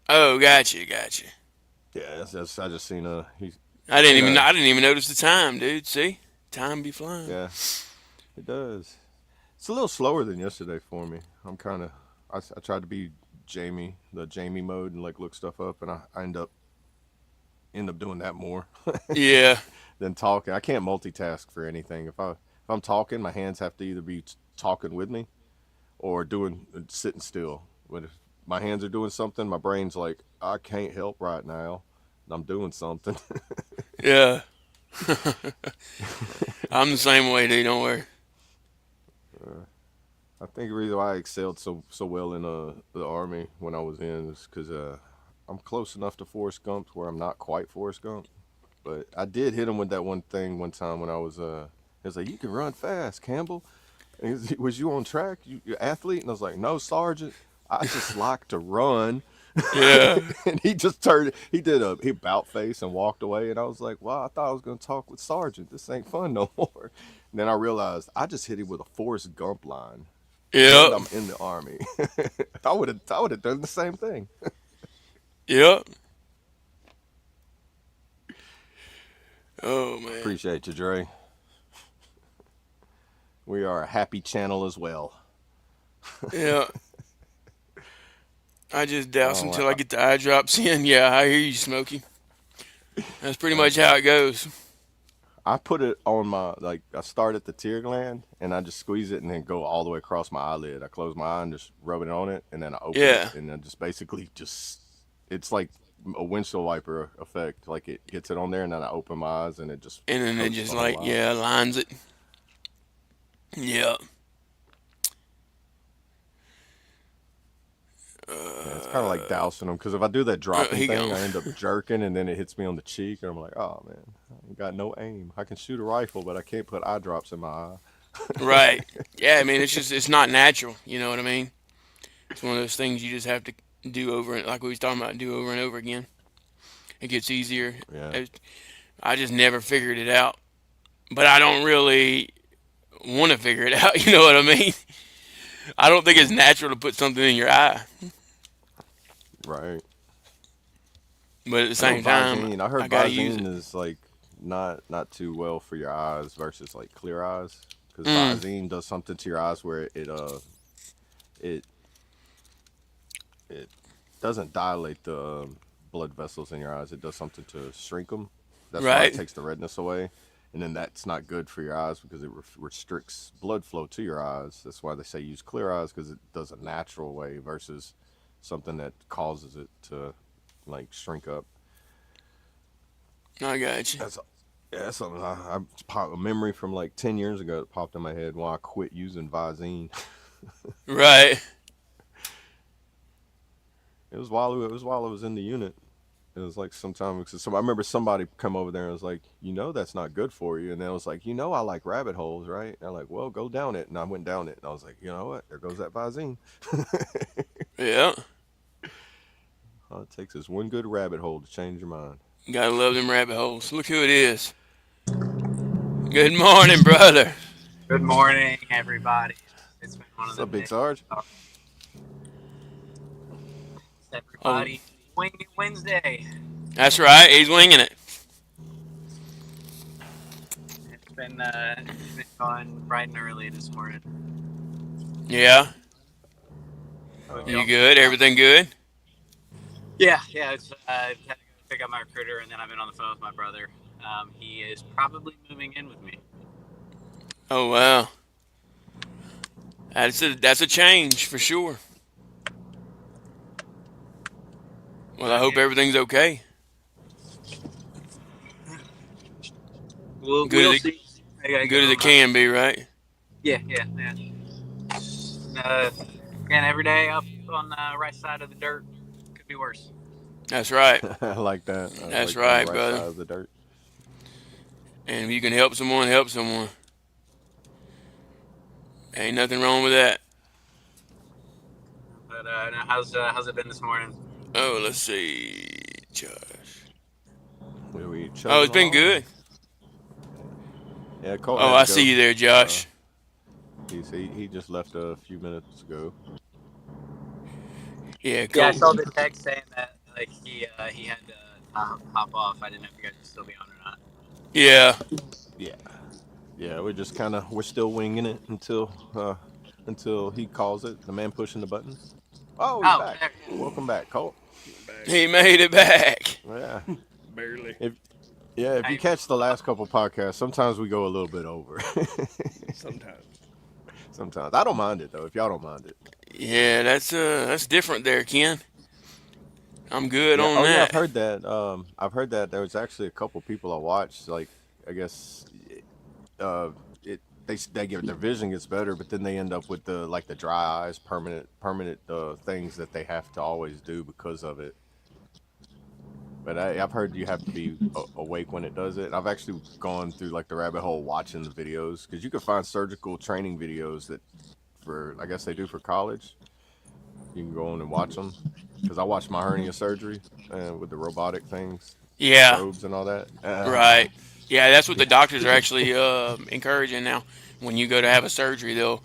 Oh, gotcha. Yeah, I just seen he's seen I didn't even notice the time, dude. See, time be flying. yeah, it does. It's a little slower than yesterday for me. I'm kind of I tried to be the Jamie mode and like look stuff up, and I end up doing that more Yeah, than talking. I can't multitask for anything. If I'm talking, my hands have to either be talking with me or doing sitting still. When if my hands are doing something, my brain's like, I can't help right now. I'm doing something. yeah. I'm the same way, dude. Don't worry. I think the reason why I excelled so well in the army when I was in is because I'm close enough to Forrest Gump where I'm not quite Forrest Gump, but I did hit him with that one thing one time when I was he was like, you can run fast, Campbell. And was you on track? You athlete? And I was like, no, Sergeant. I just like to run. Yeah, And he bout face and walked away. And I was like, wow, I thought I was going to talk with Sergeant. This ain't fun no more. And then I realized I just hit him with a Forrest Gump line. And yep, I'm in the army. I would have done the same thing. yep. Oh man. Appreciate you, Dre. We are a happy channel as well. Yeah. I just douse Oh, until I get the eye drops in. Yeah, I hear you, Smokey. That's pretty much how it goes. I put it on I start at the tear gland and I just squeeze it and then go all the way across my eyelid. I close my eye and just rub it on it and then I open Yeah, it and then just basically it's like a windshield wiper effect. Like it gets it on there and then I open my eyes and it just and then it coats just the whole like eye. yeah lines it. Yeah. Yeah, it's kind of like dousing them because if I do that dropping He thing, gone. I end up jerking and then it hits me on the cheek and I'm like, oh man, I ain't got no aim. I can shoot a rifle, but I can't put eye drops in my eye. Right. Yeah, I mean, it's not natural. You know what I mean? It's one of those things you just have to do over and like we was talking about, do over and over again. It gets easier. Yeah. I just never figured it out, but I don't really want to figure it out. You know what I mean? I don't think it's natural to put something in your eye, Right. but at the I know same time, Visine. I heard I gotta use Visine it. is like not too well for your eyes versus like clear eyes because Mm, Visine does something to your eyes where it it doesn't dilate the blood vessels in your eyes. It does something to shrink them. That's why it right. takes the redness away. And then that's not good for your eyes because it restricts blood flow to your eyes. That's why they say use clear eyes because it does a natural way versus something that causes it to like shrink up. I got you. That's yeah, that's something a memory from like 10 years ago that popped in my head when I quit using Visine. Right. It was while I was in the unit. It was like sometime so I remember somebody come over there and was like, that's not good for you. And then I was like, I like rabbit holes, right? And they're like, well, go down it. And I went down it. And I was like, you know what? There goes that Visine. Yeah. All it takes is one good rabbit hole to change your mind. Gotta love them rabbit holes. Look who it is. Good morning, brother. Good morning, everybody. It's been one of What's the up, Big days. Sarge? Everybody, Wing It Wednesday. That's right. He's winging it. It's been going bright and early this morning. Yeah. So, You good? Everything good? Yeah. It's had to go pick up my recruiter, and then I've been on the phone with my brother. He is probably moving in with me. Oh wow. That's a change for sure. Well, I hope everything's okay. We'll Good as see. good as it can be, right? Yeah. Again, every day up on the right side of the dirt. Could be worse. That's right. I like that. I That's like on the right, right brother. side of the dirt. And if you can help someone, help someone. Ain't nothing wrong with that. But now how's it been this morning? Oh, let's see, Josh. Were we Oh, chugging it's been along? good. Yeah, Cole Oh, had I to go. see you there, Josh. He just left a few minutes ago. Yeah, cool. Yeah, I saw the text saying that like he had to hop off. I didn't know if you guys would still be on or not. Yeah. Yeah, we're still winging it until he calls it. The man pushing the button. Oh, he's back. There. Welcome back, Colt. He made it back. Yeah. Barely. If you catch the last couple podcasts, sometimes we go a little bit over. Sometimes. I don't mind it though. If y'all don't mind it. Yeah, that's different there, Ken. I'm good on Yeah, that. I've heard that. I've heard that there was actually a couple people I watched. Like, I guess, they get their vision gets better, but then they end up with the dry eyes, permanent things that they have to always do because of it. But I've heard you have to be awake when it does it. I've actually gone through like the rabbit hole watching the videos because you can find surgical training videos that I guess they do for college. You can go on and watch them because I watched my hernia surgery with the robotic things, Yeah. probes and all that. Right. Yeah, that's what the doctors are actually encouraging now. When you go to have a surgery, they'll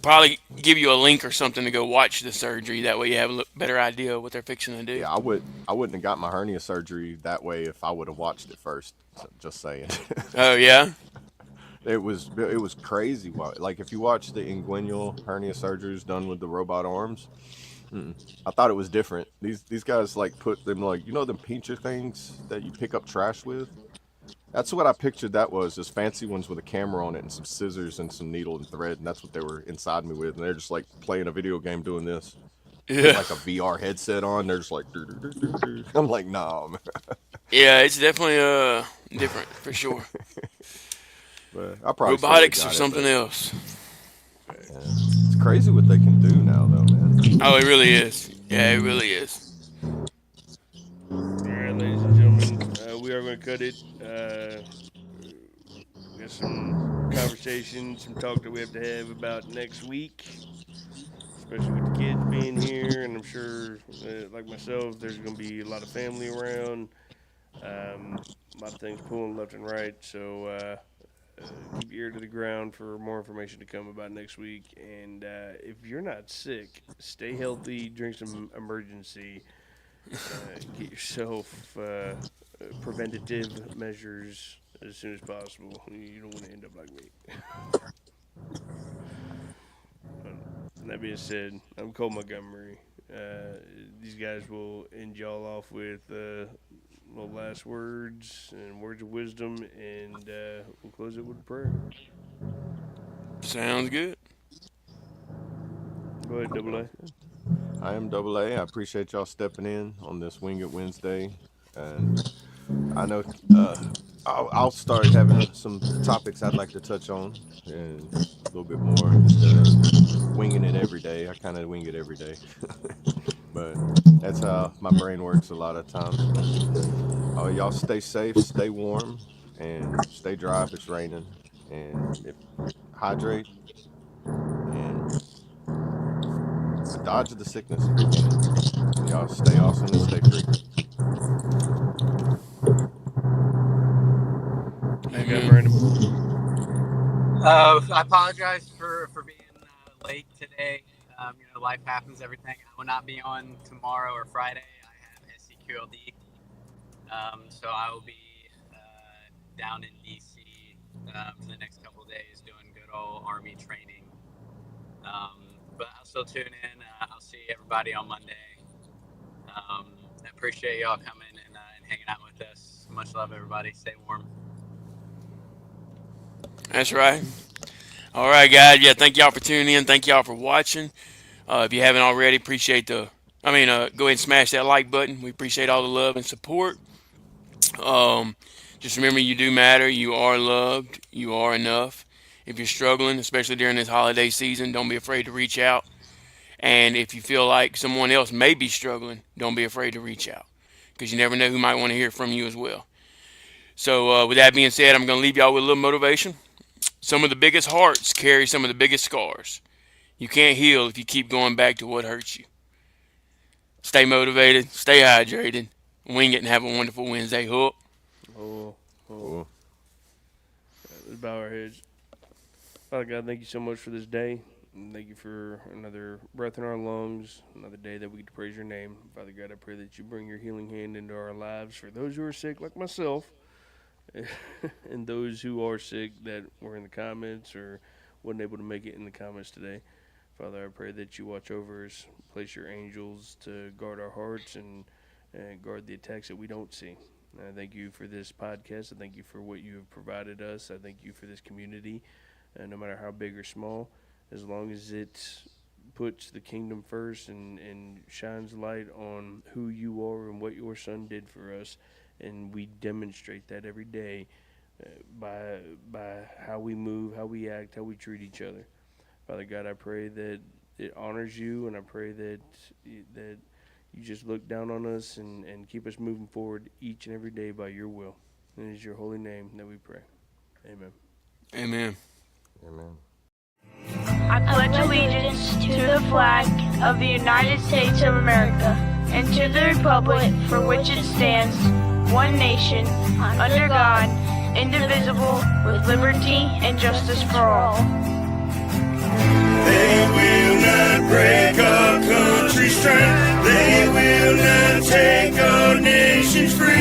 probably give you a link or something to go watch the surgery. That way you have a better idea of what they're fixing to do. Yeah, I wouldn't have got my hernia surgery that way if I would have watched it first. Just saying. Oh yeah. It was crazy. Like if you watch the inguinal hernia surgeries done with the robot arms, I thought it was different. These guys like put them them pincher things that you pick up trash with. That's what I pictured that was, just fancy ones with a camera on it and some scissors and some needle and thread, and that's what they were inside me with. And they're just like playing a video game doing this. Yeah. With like a VR headset on. They're just like, I'm like, nah, man. Yeah, it's definitely different for sure. But I probably Robotics or something else. Yeah. It's crazy what they can do now, though, man. Oh, it really is. Yeah, it really is. All right, ladies and gentlemen, we are going to cut it. We got some conversation, some talk that we have to have about next week, especially with the kids being here. And I'm sure, like myself, there's going to be a lot of family around. A lot of things pulling left and right. So keep your ear to the ground for more information to come about next week. And if you're not sick, stay healthy, drink some emergency. Get yourself preventative measures as soon as possible. You don't want to end up like me. That being said, I'm Cole Montgomery. These guys will end y'all off with little last words and words of wisdom, and we'll close it with a prayer. Sounds good. Go ahead, Double A. I am Double A. I appreciate y'all stepping in on this Wing It Wednesday. And I know I'll start having some topics I'd like to touch on and a little bit more instead of winging it every day. I kind of wing it every day. But that's how my brain works a lot of times. Y'all stay safe, stay warm, and stay dry if it's raining. And hydrate and dodge the sickness if you can. Y'all stay awesome and stay free. I apologize for being late today. Life happens, everything. I will not be on tomorrow or Friday. I have SCQLD. So I will be down in DC for the next couple of days doing good old Army training. But I'll still tune in. I'll see everybody on Monday. I appreciate y'all coming and hanging out with us. Much love, everybody. Stay warm. That's right. All right, guys. Yeah, thank y'all for tuning in. Thank y'all for watching. If you haven't already, go ahead and smash that like button. We appreciate all the love and support. Just remember, you do matter. You are loved. You are enough. If you're struggling, especially during this holiday season, don't be afraid to reach out. And if you feel like someone else may be struggling, don't be afraid to reach out, because you never know who might want to hear from you as well. So with that being said, I'm going to leave y'all with a little motivation. Some of the biggest hearts carry some of the biggest scars. You can't heal if you keep going back to what hurts you. Stay motivated, stay hydrated, wing it, and have a wonderful Wednesday. Hook. Let's bow our heads. Father God, thank you so much for this day. And thank you for another breath in our lungs, another day that we get to praise your name. Father God, I pray that you bring your healing hand into our lives for those who are sick, like myself, and those who are sick that were in the comments or wasn't able to make it in the comments today. Father, I pray that you watch over us, place your angels to guard our hearts and guard the attacks that we don't see. I thank you for this podcast. I thank you for what you have provided us. I thank you for this community, no matter how big or small, as long as it puts the kingdom first and shines light on who you are and what your son did for us. And we demonstrate that every day by how we move, how we act, how we treat each other. Father God, I pray that it honors you, and I pray that you just look down on us and keep us moving forward each and every day by your will. And it is your holy name that we pray. Amen. Amen. Amen. I pledge allegiance to the flag of the United States of America and to the republic for which it stands, one nation, under God, indivisible, with liberty and justice for all. They will not break our country's strength. They will not take our nation's free.